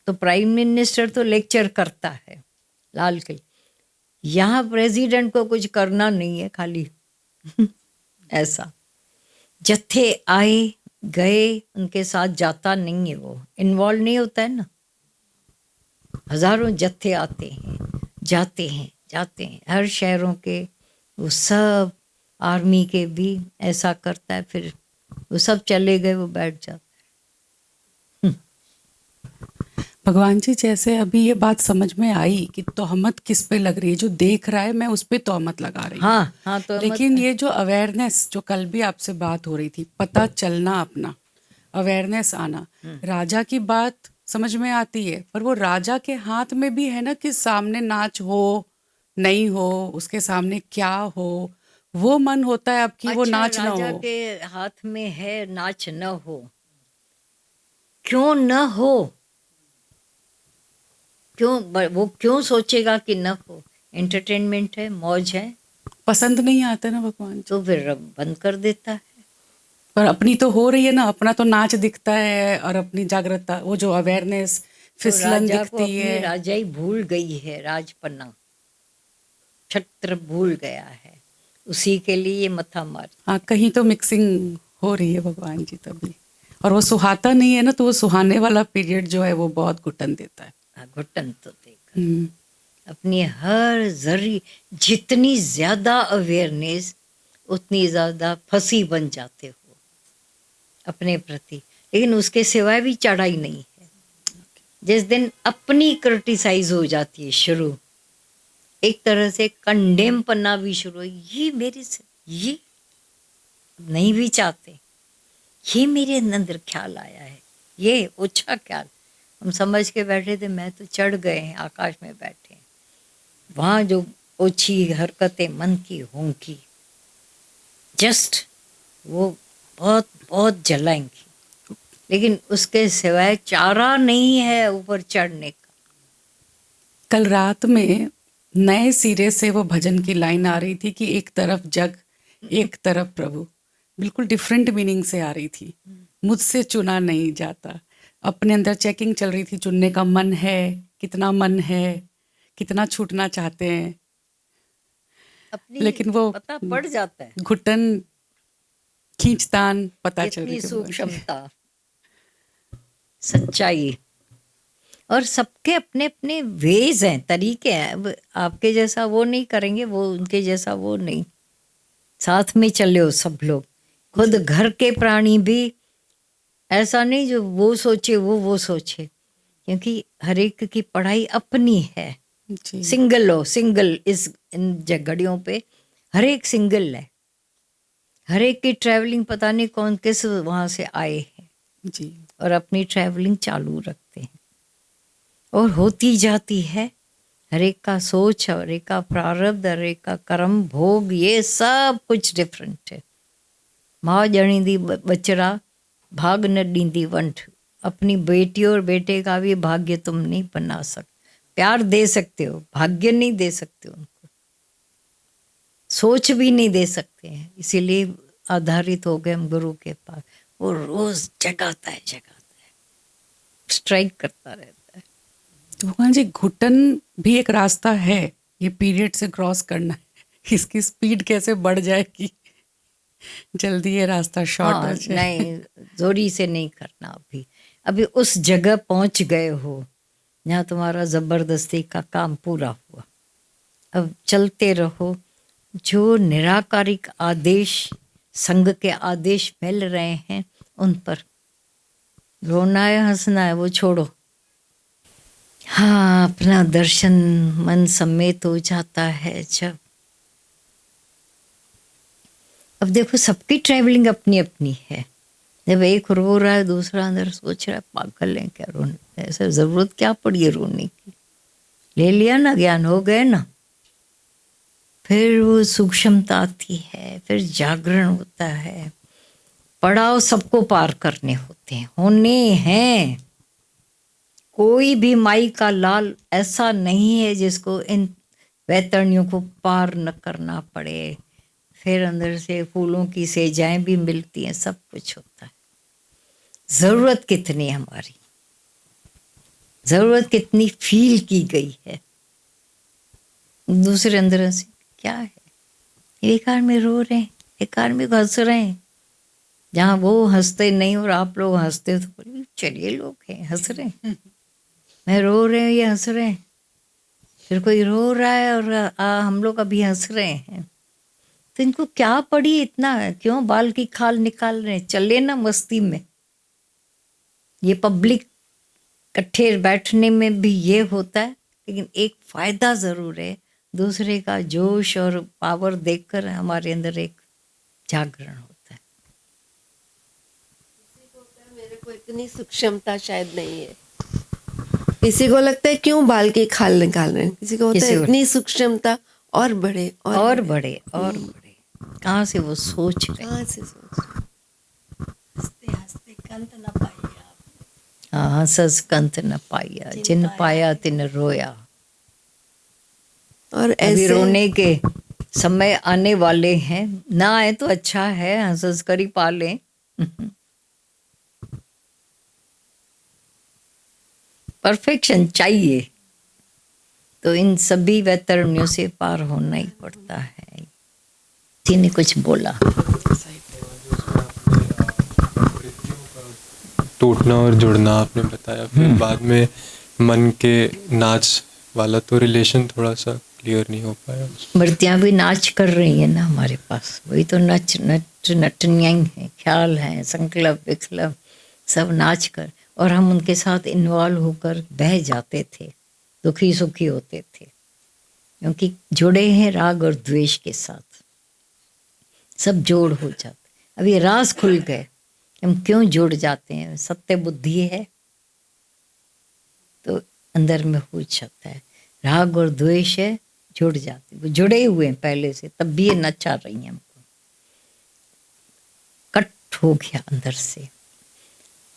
तो प्राइम मिनिस्टर तो लेक्चर करता है लाल किले, यहाँ प्रेसिडेंट को कुछ करना नहीं है, खाली ऐसा। जत्थे आए गए, उनके साथ जाता नहीं है, वो इन्वॉल्व नहीं होता है ना। हजारों जत्थे आते हैं, जाते हैं, जाते हैं, हर शहरों के, वो सब आर्मी के भी ऐसा करता है। फिर वो सब चले गए, वो बैठ जाते। भगवान जी, जैसे अभी ये बात समझ में आई कि तोहमत किस पे लग रही है, जो देख रहा है मैं उस पे तोहमत लगा रही हूँ। हाँ हाँ, तो लेकिन ये जो अवेयरनेस, जो कल भी आपसे बात हो रही थी, पता चलना अपना, अवेयरनेस आना, राजा की बात समझ में आती है, पर वो राजा के हाथ में भी है ना कि सामने नाच हो नहीं हो, उसके सामने क्या हो, वो मन होता है अब कि वो नाच ना राजा हो। के हाथ में है नाच न हो, क्यों न हो? क्यों वो क्यों सोचेगा कि न हो? एंटरटेनमेंट है, मौज है, पसंद नहीं आता ना भगवान जी, तो फिर बंद कर देता है। पर अपनी तो हो रही है ना, अपना तो नाच दिखता है और अपनी जागरूकता, वो जो अवेयरनेस फिसलन राजा को दिखती अपनी है। राजाई भूल गई है, राजपन्ना छत्र भूल गया है, उसी के लिए ये मथा मार। हाँ, कहीं तो मिक्सिंग हो रही है भगवान जी तभी, और वो सुहाता नहीं है ना, तो वो सुहाने वाला पीरियड जो है वो बहुत घुटन देता है। घुटन तो देगा। अपनी हर जरी, जितनी ज्यादा अवेयरनेस उतनी ज्यादा फंसी बन जाते हो अपने प्रति। लेकिन उसके सिवाय भी चढ़ाई नहीं है। जिस दिन अपनी क्रिटिसाइज हो जाती है शुरू, एक तरह से कंडेम पन्ना भी शुरू, ये मेरे से, ये नहीं भी चाहते, ये मेरे अंदर ख्याल आया है, ये ओछा ख्याल, हम समझ के बैठे थे मैं तो चढ़ गए हैं, आकाश में बैठे हैं। वहाँ जो ओछी हरकतें मन की होंगी, जस्ट वो बहुत बहुत जलाएंगी, लेकिन उसके सिवाय चारा नहीं है ऊपर चढ़ने का। कल रात में नए सिरे से वो भजन की लाइन आ रही थी कि एक तरफ जग एक तरफ प्रभु, बिल्कुल डिफरेंट मीनिंग से आ रही थी। मुझसे चुना नहीं जाता, अपने अंदर चेकिंग चल रही थी, चुनने का मन है, कितना मन है, कितना छूटना चाहते हैं, लेकिन वो पता पड़ जाता है, घुटन खींचतान पता चल रही इतनी थी। सूक्ष्मता, सच्चाई, और सबके अपने अपने वेज हैं, तरीके हैं। अब आपके जैसा वो नहीं करेंगे, वो उनके जैसा वो नहीं, साथ में चले हो सब लोग। खुद घर के प्राणी भी ऐसा नहीं जो वो सोचे वो सोचे, क्योंकि हर एक की पढ़ाई अपनी है। जी। सिंगल हो, सिंगल इस इन घड़ियों पे हर एक सिंगल है, हर एक की ट्रैवलिंग पता नहीं कौन किस वहाँ से आए हैं जी, और अपनी ट्रैवलिंग चालू रखते हैं और होती जाती है। हर एक का सोच, हर एक का प्रारब्ध, हर एक का कर्म भोग, ये सब कुछ डिफरेंट है। माँ जणींदी बचरा भाग न ॾींदी वंठ, अपनी बेटी और बेटे का भी भाग्य तुम नहीं बना सकते। प्यार दे सकते हो, भाग्य नहीं दे सकते उनको, सोच भी नहीं दे सकते हैं। इसीलिए आधारित हो गए हम गुरु के पास। वो रोज जगाता है, स्ट्राइक करता रहता है। तो भगवान जी, घुटन भी एक रास्ता है, ये पीरियड से क्रॉस करना है, इसकी स्पीड कैसे बढ़ जाए कि जल्दी ये रास्ता शॉर्ट हो जाए। नहीं, जोरी से नहीं करना। अभी उस जगह पहुंच गए हो जहाँ तुम्हारा जबरदस्ती का काम पूरा हुआ। अब चलते रहो, जो निराकारिक आदेश संग के आदेश मिल रहे हैं उन पर। रोना है हंसना है वो छोड़ो। हाँ, अपना दर्शन मन सम्मेत हो जाता है जब। अब देखो सबकी ट्रैवलिंग अपनी अपनी है। जब एक रो रहा है दूसरा अंदर सोच रहा है पागल है क्या रोने, ऐसे जरूरत क्या पड़ी है रोने की, ले लिया ना ज्ञान, हो गए ना। फिर वो सूक्ष्मता आती है, फिर जागरण होता है। पड़ाव सबको पार करने होते हैं, होने हैं। कोई भी माई का लाल ऐसा नहीं है जिसको इन वैतरणियों को पार न करना पड़े। फिर अंदर से फूलों की सेजाएं भी मिलती हैं, सब कुछ होता है। जरूरत कितनी है हमारी, जरूरत कितनी फील की गई है दूसरे अंदर से। क्या है, एक आदमी रो रहे हैं, एक आदमी हंस रहे हैं। जहाँ वो हंसते नहीं और आप लोग हंसते हो तो चलिए लोग हैं हंस रहे हैं, मैं रो रहे हैं ये हंस रहे हैं। फिर कोई रो रहा है और हम लोग अभी हंस रहे हैं, तो इनको क्या पड़ी इतना, क्यों बाल की खाल निकाल रहे हैं? चले ना मस्ती में। ये पब्लिक इकट्ठे बैठने में भी ये होता है, लेकिन एक फायदा जरूर है, दूसरे का जोश और पावर देखकर हमारे अंदर एक जागरण होता है। मेरे को इतनी सूक्ष्मता शायद नहीं है। किसी को लगता है क्यों बाल की खाल निकाल रहे हैं, किसी को होता है इतनी सूक्ष्मता और बढ़े और बढ़े। कहाँ से वो सोच रहे, कहाँ से सोच रहे? हंसते हंसते कंत न पाइया। हाँ, हंस कंत न पाया, जिन पाया तिन रोया। और अभी ऐसे रोने के समय आने वाले हैं, ना आए तो अच्छा है, हंस हंस कर ही पालें। परफेक्शन चाहिए तो इन सभी वैतरणियों से पार होना ही पड़ता है। किसी ने कुछ बोला, टूटना और जुड़ना आपने बताया, फिर बाद में मन के नाच वाला तो रिलेशन थोड़ा सा क्लियर नहीं हो पाया। मूर्तियाँ भी नाच कर रही है ना हमारे पास, वही तो नटनियाँ हैं, ख्याल हैं, संकल्प विकल्प सब नाच कर, और हम उनके साथ इन्वॉल्व होकर बह जाते थे, दुखी सुखी होते थे, क्योंकि जुड़े हैं राग और द्वेष के साथ, सब जोड़ हो जाते। अब ये राज खुल गए, हम क्यों जुड़ जाते हैं, सत्य बुद्धि है तो अंदर में हो जाता है। राग और द्वेष है, जुड़ जाते, वो जुड़े हुए हैं पहले से, तब भी ये नचा रही हैं हमको, कट हो गया अंदर से।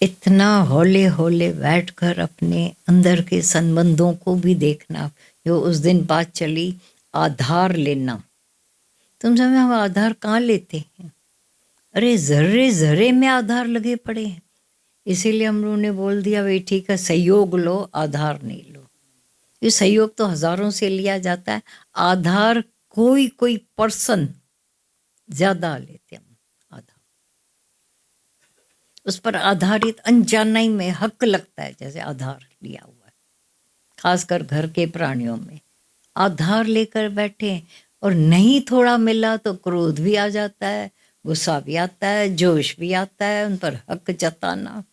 इतना हौले हौले बैठकर अपने अंदर के संबंधों को भी देखना, जो उस दिन बात चली आधार लेना। तुम समझ, हम आधार कहाँ लेते हैं? अरे जर्रे जर्रे में आधार लगे पड़े हैं, इसीलिए हम लोगों ने बोल दिया भाई ठीक है सहयोग लो, आधार नहीं लो। ये सहयोग तो हजारों से लिया जाता है, आधार कोई कोई पर्सन ज्यादा लेते हैं। आधार उस पर आधारित अनजानाई में हक लगता है, जैसे आधार लिया हुआ है, खासकर घर के प्राणियों में आधार लेकर बैठे, और नहीं थोड़ा मिला तो क्रोध भी आ जाता है, गुस्सा भी आता है, जोश भी आता है, उन पर हक जताना,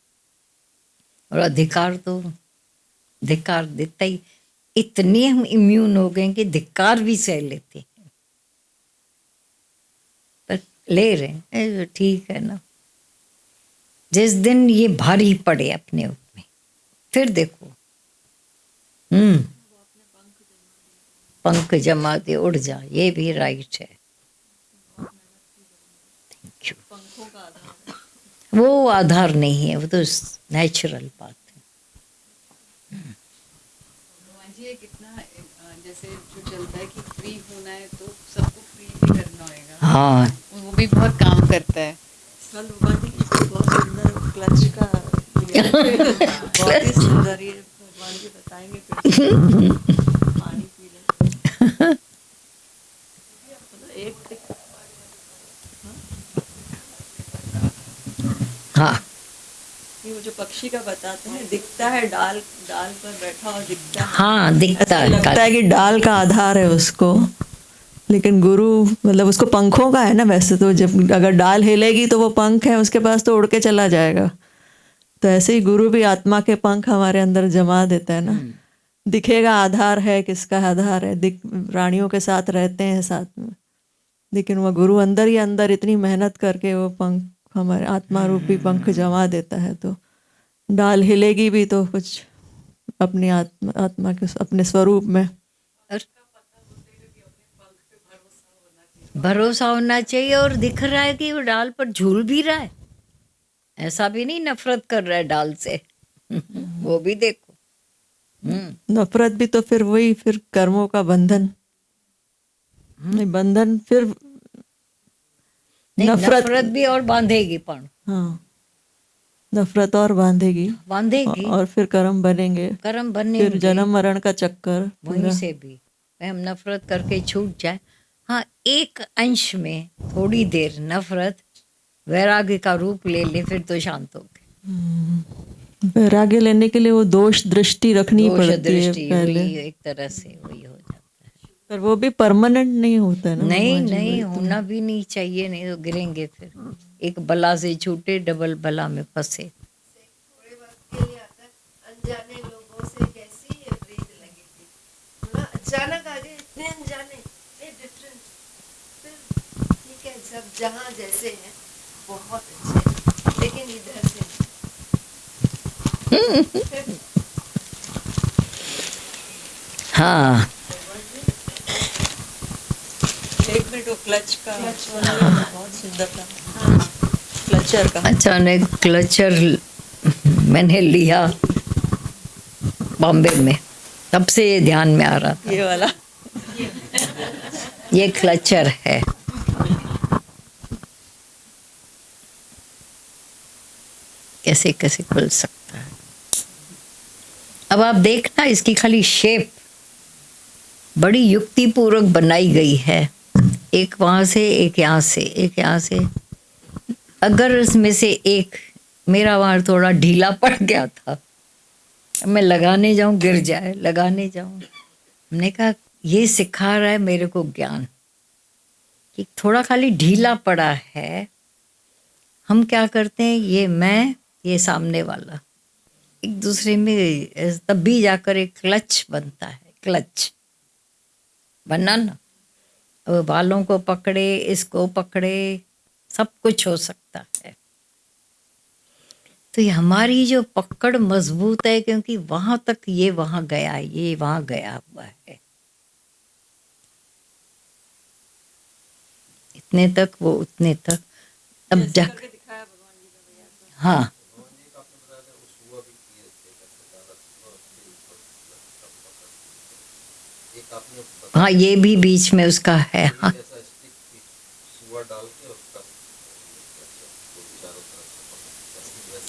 और अधिकार तो धिक्कार देता ही। इतने हम इम्यून हो गए कि धिक्कार भी सह लेते हैं, पर ले रहे हैं, ठीक है ना। जिस दिन ये भारी पड़े अपने ऊपर, फिर देखो पंख जमा दे उड़ जा, ये भी राइट है। Thank you. वो आधार नहीं है, वो तो नेचुरल बात है। ये कितना जैसे जो चलता है कि फ्री होना है तो सबको फ्री भी करना होगा। हाँ, वो भी बहुत काम करता है। कल भगवान जी की बहुत सुंदर क्लच का बहुत ही सुंदर, ये भगवान जी बताएंगे फिर से। पानी पी लें एक हाँ, ये वो जो पक्षी का बताते हैं, दिखता है डाल पर बैठा और दिखता है, हाँ दिखता ऐसा है, लगता है कि डाल का आधार है उसको, लेकिन गुरु मतलब उसको पंखों का है ना, वैसे तो जब अगर डाल हिलेगी तो वो पंख है उसके पास तो उड़ के चला जाएगा। तो ऐसे ही गुरु भी आत्मा के पंख हमारे अंदर जमा देता है ना। दिखेगा आधार है, किसका आधार है, रानियों के साथ रहते हैं साथ में, लेकिन वो गुरु अंदर ही अंदर इतनी मेहनत करके वो पंख हमारे आत्मा रूपी पंख जमा देता है। तो डाल हिलेगी भी तो कुछ अपनी आत्मा के अपने स्वरूप में भरोसा होना चाहिए। और दिख रहा है कि वो डाल पर झूल भी रहा है, ऐसा भी नहीं नफरत कर रहा है डाल से वो भी देखो। नफरत भी तो फिर वही फिर कर्मों का बंधन, बंधन फिर नफरत भी और बांधेगी पण। हाँ, नफरत और बांधेगी और फिर कर्म बनेंगे, फिर जन्म मरण का चक्कर वहीं से भी हम नफरत करके छूट जाए। हाँ, एक अंश में थोड़ी देर नफरत वैराग्य का रूप ले ले, फिर तो शांत हो गए। वैराग्य लेने के लिए वो दोष दृष्टि रखनी पड़ती है पहले, एक तरह से वही हो जाता है। पर वो भी परमानेंट नहीं होता है ना। नहीं होना भी नहीं चाहिए, नहीं तो गिरेंगे फिर। एक बला से छूटे डबल बला में फंसे। थोड़े वक्त के लिए आता है, अनजाने लोगों से कैसी ये प्रीत लगी थी, थोड़ा अचानक आ गए, इतने अनजाने, इतने डिफरेंट। फिर ठीक है, सब जहाँ जैसे हैं बहुत अच्छे, लेकिन इधर से हाँ, एक मिनट वो क्लच का बहुत सुंदर था, क्लचर का। अचानक क्लचर मैंने लिया बॉम्बे में, तब से ये ध्यान में आ रहा था। ये वाला ये क्लचर है। कैसे कैसे खुल सकता है। अब आप देखना, इसकी खाली शेप बड़ी युक्तिपूर्वक बनाई गई है। एक वहां से, एक यहाँ से, एक यहाँ से। अगर इसमें से एक, मेरा वहां थोड़ा ढीला पड़ गया था, मैं लगाने जाऊं गिर जाए, लगाने जाऊं। हमने कहा ये सिखा रहा है मेरे को ज्ञान कि थोड़ा खाली ढीला पड़ा है। हम क्या करते हैं, ये मैं, ये सामने वाला, एक दूसरे में तब भी जाकर एक क्लच बनता है। क्लच बनना ना, अब बालों को पकड़े, इसको पकड़े, सब कुछ हो सकता है। तो ये हमारी जो पकड़ मजबूत है, क्योंकि वहां तक ये वहां गया, ये वहां गया हुआ है, इतने तक वो उतने तक। अब जग हाँ, हाँ ये भी बीच में उसका है। हाँ,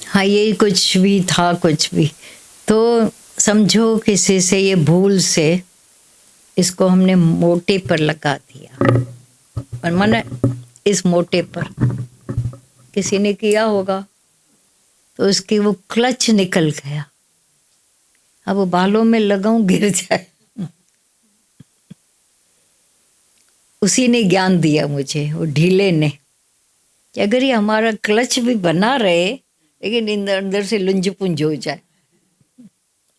हाँ ये कुछ भी था, कुछ भी तो समझो किसी से ये भूल से इसको हमने मोटे पर लगा दिया, और मन इस मोटे पर किसी ने किया होगा तो उसकी वो क्लच निकल गया। अब वो बालों में लगाऊं गिर जाए। उसी ने ज्ञान दिया मुझे, वो ढीले ने, कि अगर ये हमारा क्लच भी बना रहे लेकिन अंदर से लुंज पुंज हो जाए,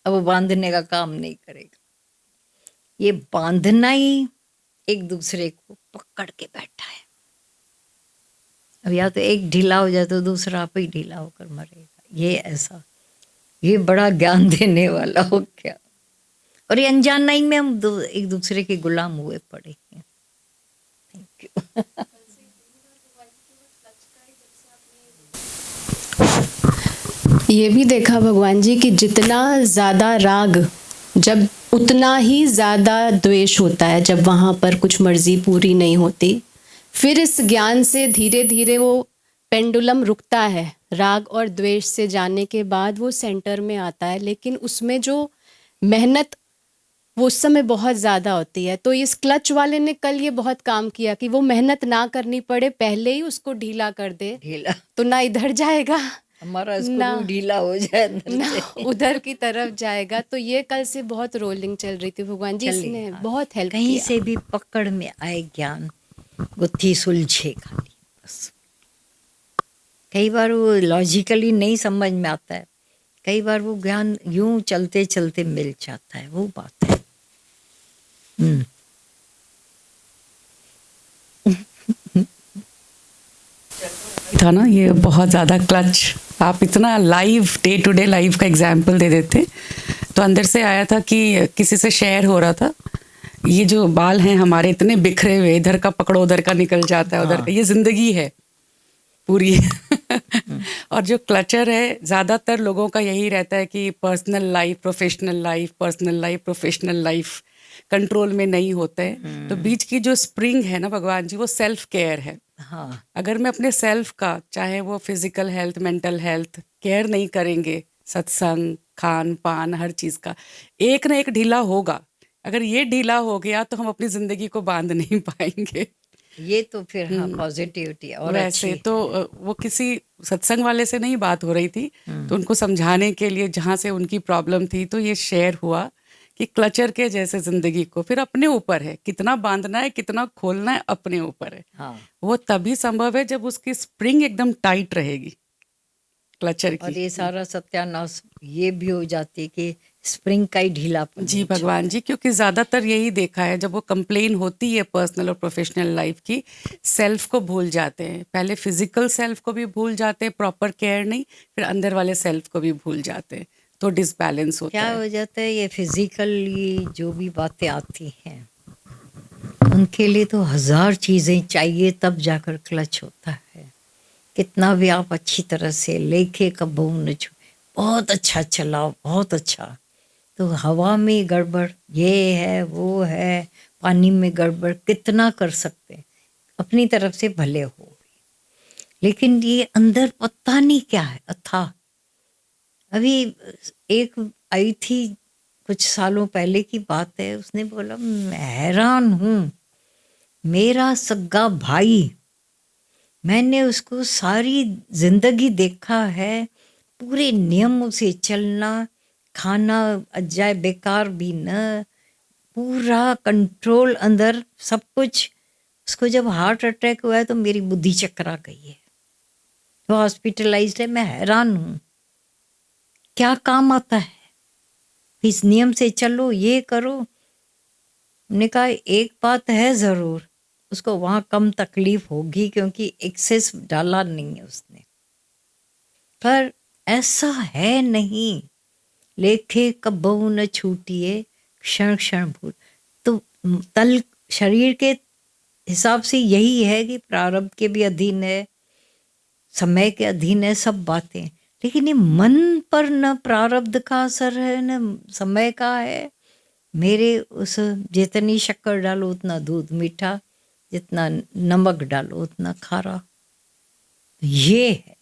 अब वो बांधने का काम नहीं करेगा। ये बांधना ही एक दूसरे को पकड़ के बैठा है। अब या तो एक ढीला हो जाए तो दूसरा आप ही ढीला होकर मरेगा। ये ऐसा, ये बड़ा ज्ञान देने वाला हो क्या। और ये अनजाना ही में हम एक दूसरे के गुलाम हुए पड़े हैं। Thank you. ये भी देखा भगवान जी कि जितना ज़्यादा राग, जब उतना ही ज़्यादा द्वेष होता है, जब वहाँ पर कुछ मर्जी पूरी नहीं होती। फिर इस ज्ञान से धीरे धीरे वो पेंडुलम रुकता है, राग और द्वेष से जाने के बाद वो सेंटर में आता है। लेकिन उसमें जो मेहनत वो उस समय बहुत ज़्यादा होती है। तो इस क्लच वाले ने कल ये बहुत काम किया कि वो मेहनत ना करनी पड़े, पहले ही उसको ढीला कर दे, ढीला तो ना इधर जाएगा हमारा ना स्क्रू ढीला हो जाए अंदर ना से। उधर की तरफ जाएगा। तो ये कल से बहुत रोलिंग चल रही थी भगवान जी, चलिए, इसने हाँ। बहुत हेल्प कहीं किया। से भी पकड़ में आए ज्ञान, गुत्थी सुलझे खाली बस। कई बार वो लॉजिकली नहीं समझ में आता है, कई बार वो ज्ञान यूं चलते चलते मिल जाता है, वो बात है। था ना ये बहुत ज़्यादा क्लच, आप इतना live day to day life का एग्जाम्पल दे देते। तो अंदर से आया था कि किसी से शेयर हो रहा था, ये जो बाल हैं हमारे इतने बिखरे हुए, इधर का पकड़ो उधर का निकल जाता है, उधर का, ये जिंदगी है पूरी। और जो क्लचर है, ज़्यादातर लोगों का यही रहता है कि personal life professional life, personal life professional life control में नहीं होते हैं। तो बीच की जो स्प्रिंग है ना भगवान जी, वो सेल्फ केयर है। हाँ, अगर मैं अपने सेल्फ का, चाहे वो physical health, mental health care नहीं करेंगे, सत्संग, खान पान, हर चीज़ का एक ना एक ढीला होगा। अगर ये ढीला हो गया तो हम अपनी ज़िंदगी को बांध नहीं पाएंगे। ये तो फिर हाँ पॉजिटिविटी और वैसे अच्छी। तो वो किसी सत्संग वाले से नहीं बात हो रही थी, तो उनको समझाने के लिए जहाँ से उनकी प्रॉब्लम थी, तो ये शेयर हुआ कि क्लचर के जैसे जिंदगी को फिर अपने ऊपर है, कितना बांधना है कितना खोलना है अपने ऊपर है। हाँ, वो तभी संभव है जब उसकी स्प्रिंग एकदम टाइट रहेगी क्लचर और की। ये सारा सत्यानाश ये भी हो जाती है कि स्प्रिंग का ही ढीलापन जी हो जाता भगवान जी, क्योंकि ज़्यादातर यही देखा है, जब वो कंप्लेन होती है पर्सनल और प्रोफेशनल लाइफ की, सेल्फ को भूल जाते हैं। पहले फिजिकल सेल्फ को भी भूल जाते हैं, प्रॉपर केयर नहीं, फिर अंदर वाले सेल्फ को भी भूल जाते हैं, तो डिसबैलेंस होता क्या है। हो जाता है। ये फिजिकली जो भी बातें आती हैं, उनके लिए तो 1000 चीज़ें चाहिए तब जाकर क्लच होता है। कितना भी आप अच्छी तरह से लेके कबू न छू, बहुत अच्छा चलाओ, बहुत अच्छा, तो हवा में गड़बड़, ये है वो है, पानी में गड़बड़, कितना कर सकते हैं अपनी तरफ से भले हो, लेकिन ये अंदर पता नहीं क्या है अथाह। अभी एक आई थी, कुछ सालों पहले की बात है, उसने बोला मैं हैरान हूँ, मेरा सगा भाई, मैंने उसको सारी जिंदगी देखा है, पूरे नियमों से चलना, खाना अजाए बेकार भी न, पूरा कंट्रोल अंदर सब कुछ। उसको जब हार्ट अटैक हुआ है तो मेरी बुद्धि चकरा गई है, वो हॉस्पिटलाइज्ड है। मैं हैरान हूँ, क्या काम आता है, इस नियम से चलो, ये करो। हमने कहा एक बात है ज़रूर, उसको वहाँ कम तकलीफ होगी क्योंकि एक्सेस डाला नहीं है उसने, पर ऐसा है नहीं, लेखे कबहू न छूटिए क्षण क्षण भूल। तो तल शरीर के हिसाब से यही है कि प्रारब्ध के भी अधीन है, समय के अधीन है सब बातें, लेकिन ये मन पर न प्रारब्ध का असर है न समय का है। मेरे उस जितनी शक्कर डालो उतना दूध मीठा, जितना नमक डालो उतना खारा, ये है।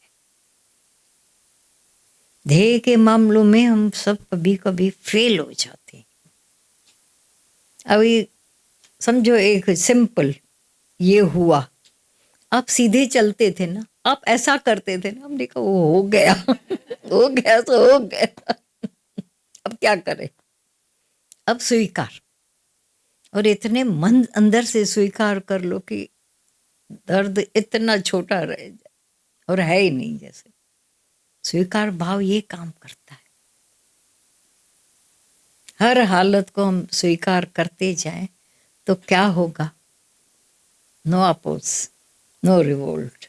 ध्येय के मामलों में हम सब कभी कभी फेल हो जाते हैं। अभी समझो एक सिंपल ये हुआ, आप सीधे चलते थे ना, आप ऐसा करते थे ना, हमने कहा वो हो गया हो गया तो हो गया, अब क्या करें। अब स्वीकार, और इतने मन अंदर से स्वीकार कर लो कि दर्द इतना छोटा रह जाए और है ही नहीं। जैसे स्वीकार भाव ये काम करता है, हर हालत को हम स्वीकार करते जाएं तो क्या होगा, नो अपोज, नो रिवोल्ट।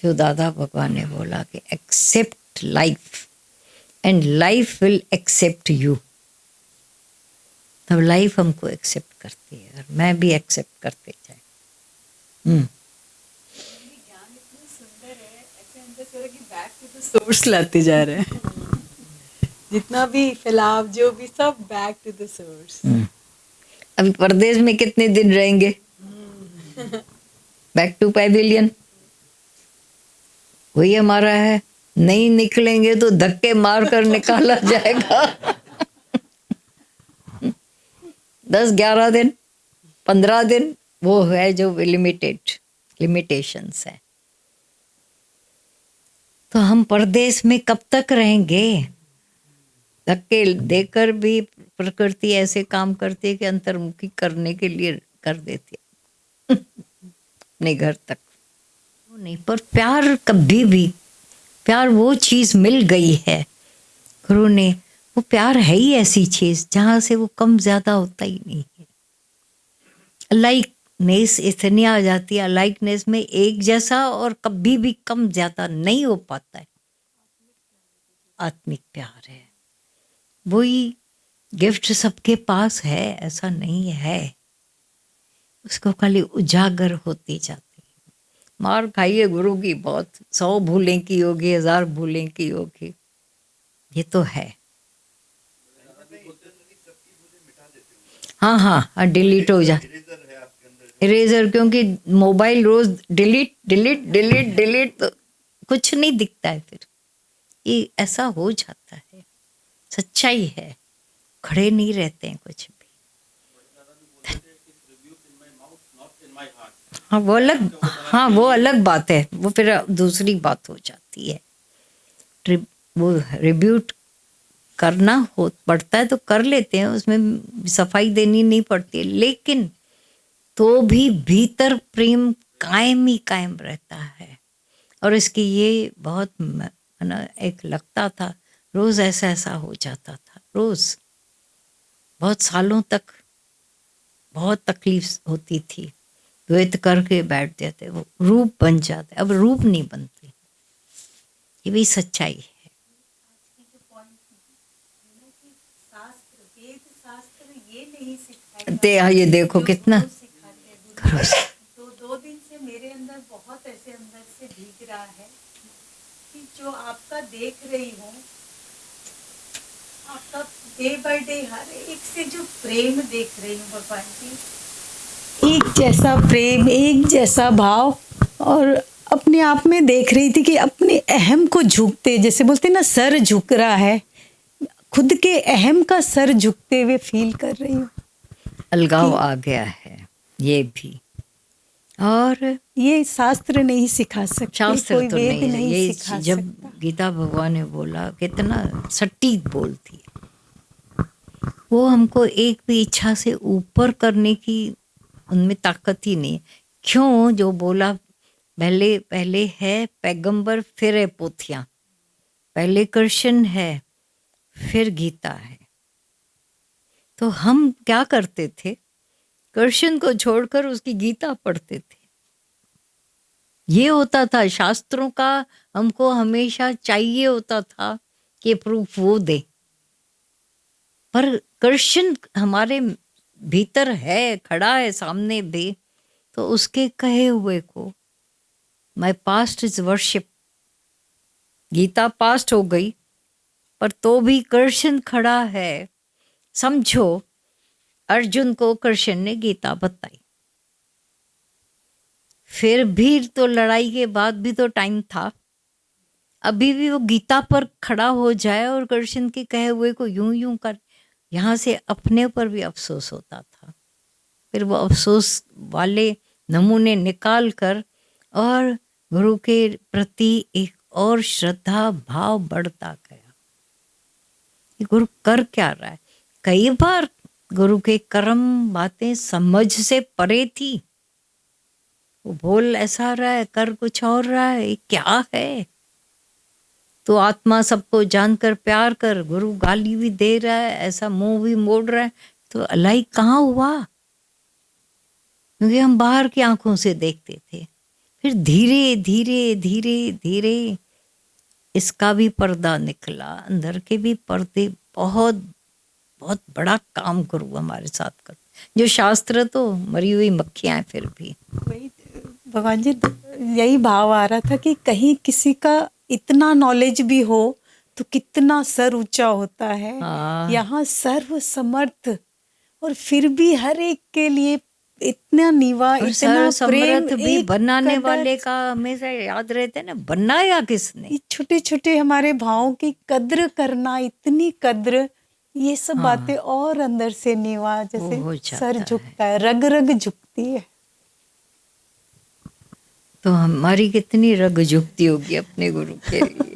जो दादा भगवान ने बोला कि accept life and life will accept you, तब लाइफ हमको एक्सेप्ट करती है और मैं भी एक्सेप्ट करते जाए। सोर्स लाते जा रहे हैं, जितना भी फैलाव जो भी सब बैक टू द सोर्स। अभी परदेश में कितने दिन रहेंगे, बैक टू पैविलियन वही हमारा है। नहीं निकलेंगे तो धक्के मार कर निकाला जाएगा। 10-11 दिन 15 दिन वो है जो लिमिटेशंस है। तो हम परदेश में कब तक रहेंगे? धक्के देकर भी प्रकृति ऐसे काम करती है कि अंतर्मुखी करने के लिए कर देती है अपने घर तक। वो नहीं, पर प्यार कभी भी, प्यार वो चीज मिल गई है गुरु ने, वो प्यार है ही ऐसी चीज जहां से वो कम ज्यादा होता ही नहीं है। अलाइकनेस इतनी आ जाती है, अलाइकनेस में एक जैसा और कभी भी कम ज्यादा नहीं हो पाता है। आत्मिक प्यार है, वही गिफ्ट सबके पास है, ऐसा नहीं है, उसको खाली उजागर होती जाती है। मार खाइए गुरु की बहुत, 100 भूलें की होगी, 1000 भूलें की होगी, ये तो है। हाँ हाँ हाँ, डिलीट हो जा, इरेजर, क्योंकि मोबाइल रोज डिलीट डिलीट डिलीट डिलीट, तो कुछ नहीं दिखता है फिर, ये ऐसा हो जाता है। सच्चाई है, खड़े नहीं रहते हैं कुछ भी। हाँ वो अलग, हाँ वो अलग बात है, वो फिर दूसरी बात हो जाती है। वो रिब्यूट करना हो पड़ता है तो कर लेते हैं, उसमें सफाई देनी नहीं पड़ती है, लेकिन तो भी भीतर प्रेम कायम ही कायम रहता है। और इसकी ये बहुत ना एक लगता था, रोज ऐसा ऐसा हो जाता था, रोज बहुत सालों तक बहुत तकलीफ होती थी। द्वैत करके बैठ जाते, वो रूप बन जाते, अब रूप नहीं बनते, ये भी सच्चाई है। ये देखो कितना तो 2 दिन से मेरे अंदर बहुत ऐसे अंदर से भीग रहा है कि जो आपका देख रही हूँ, आपका डे बाय डे हर एक से जो प्रेम देख रही हूँ भगवान जी, एक जैसा प्रेम, एक जैसा भाव, और अपने आप में देख रही थी कि अपने अहम को झुकते, जैसे बोलते ना सर झुक रहा है, खुद के अहम का सर झुकते हुए फील कर रही हूँ। अलगाव आ गया है ये भी, और ये शास्त्र नहीं सिखा सकते, शास्त्र कोई तो वेद नहीं, ये सिखा जब सकता। गीता भगवान ने बोला, कितना सटीक बोलती है वो, हमको एक भी इच्छा से ऊपर करने की उनमें ताकत ही नहीं। क्यों? जो बोला पहले, पहले है पैगंबर, फिर है पोथियां, पहले कृष्ण है फिर गीता है। तो हम क्या करते थे, कृष्ण को छोड़कर उसकी गीता पढ़ते थे। ये होता था शास्त्रों का, हमको हमेशा चाहिए होता था कि प्रूफ वो दे, पर कृष्ण हमारे भीतर है, खड़ा है सामने भी, तो उसके कहे हुए को, my past is worship, Gita past हो गई पर तो भी कृष्ण खड़ा है। समझो अर्जुन को कृष्ण ने गीता बताई, फिर भी तो लड़ाई के बाद भी तो टाइम था, अभी भी वो गीता पर खड़ा हो जाए और कृष्ण के कहे हुए को यूं यूं कर, यहाँ से अपने ऊपर भी अफसोस होता था। फिर वो अफसोस वाले नमूने निकाल कर और गुरु के प्रति एक और श्रद्धा भाव बढ़ता गया। ये गुरु कर क्या रहा है? कई बार गुरु के कर्म बातें समझ से परे थी, वो बोल ऐसा रहा है, कर कुछ और रहा है, ये क्या है? तो आत्मा सबको जानकर प्यार कर, गुरु गाली भी दे रहा है, ऐसा मुंह भी मोड़ रहा है, तो अलाई कहाँ हुआ? क्योंकि हम बाहर की आंखों से देखते थे। फिर धीरे धीरे धीरे धीरे इसका भी पर्दा निकला, अंदर के भी पर्दे, बहुत बहुत बड़ा काम गुरु हमारे साथ कर, जो शास्त्र तो मरी हुई मक्खियां हैं, फिर भी वही भगवान जी, यही भाव आ रहा था कि कहीं किसी का इतना नॉलेज भी हो तो कितना सर ऊंचा होता है। हाँ। यहाँ सर्व समर्थ, और फिर भी हर एक के लिए इतना नीवा, इतना प्रेम, भी एक बनाने कदर, वाले का हमेशा याद रहते हैं ना, बनाया किसने? छोटे छोटे हमारे भावों की कद्र करना, इतनी कद्र, ये सब बातें और अंदर से नीवा, जैसे सर झुकता है, रग रग झुकती है। तो हमारी कितनी रग झुकती होगी अपने गुरु के लिए।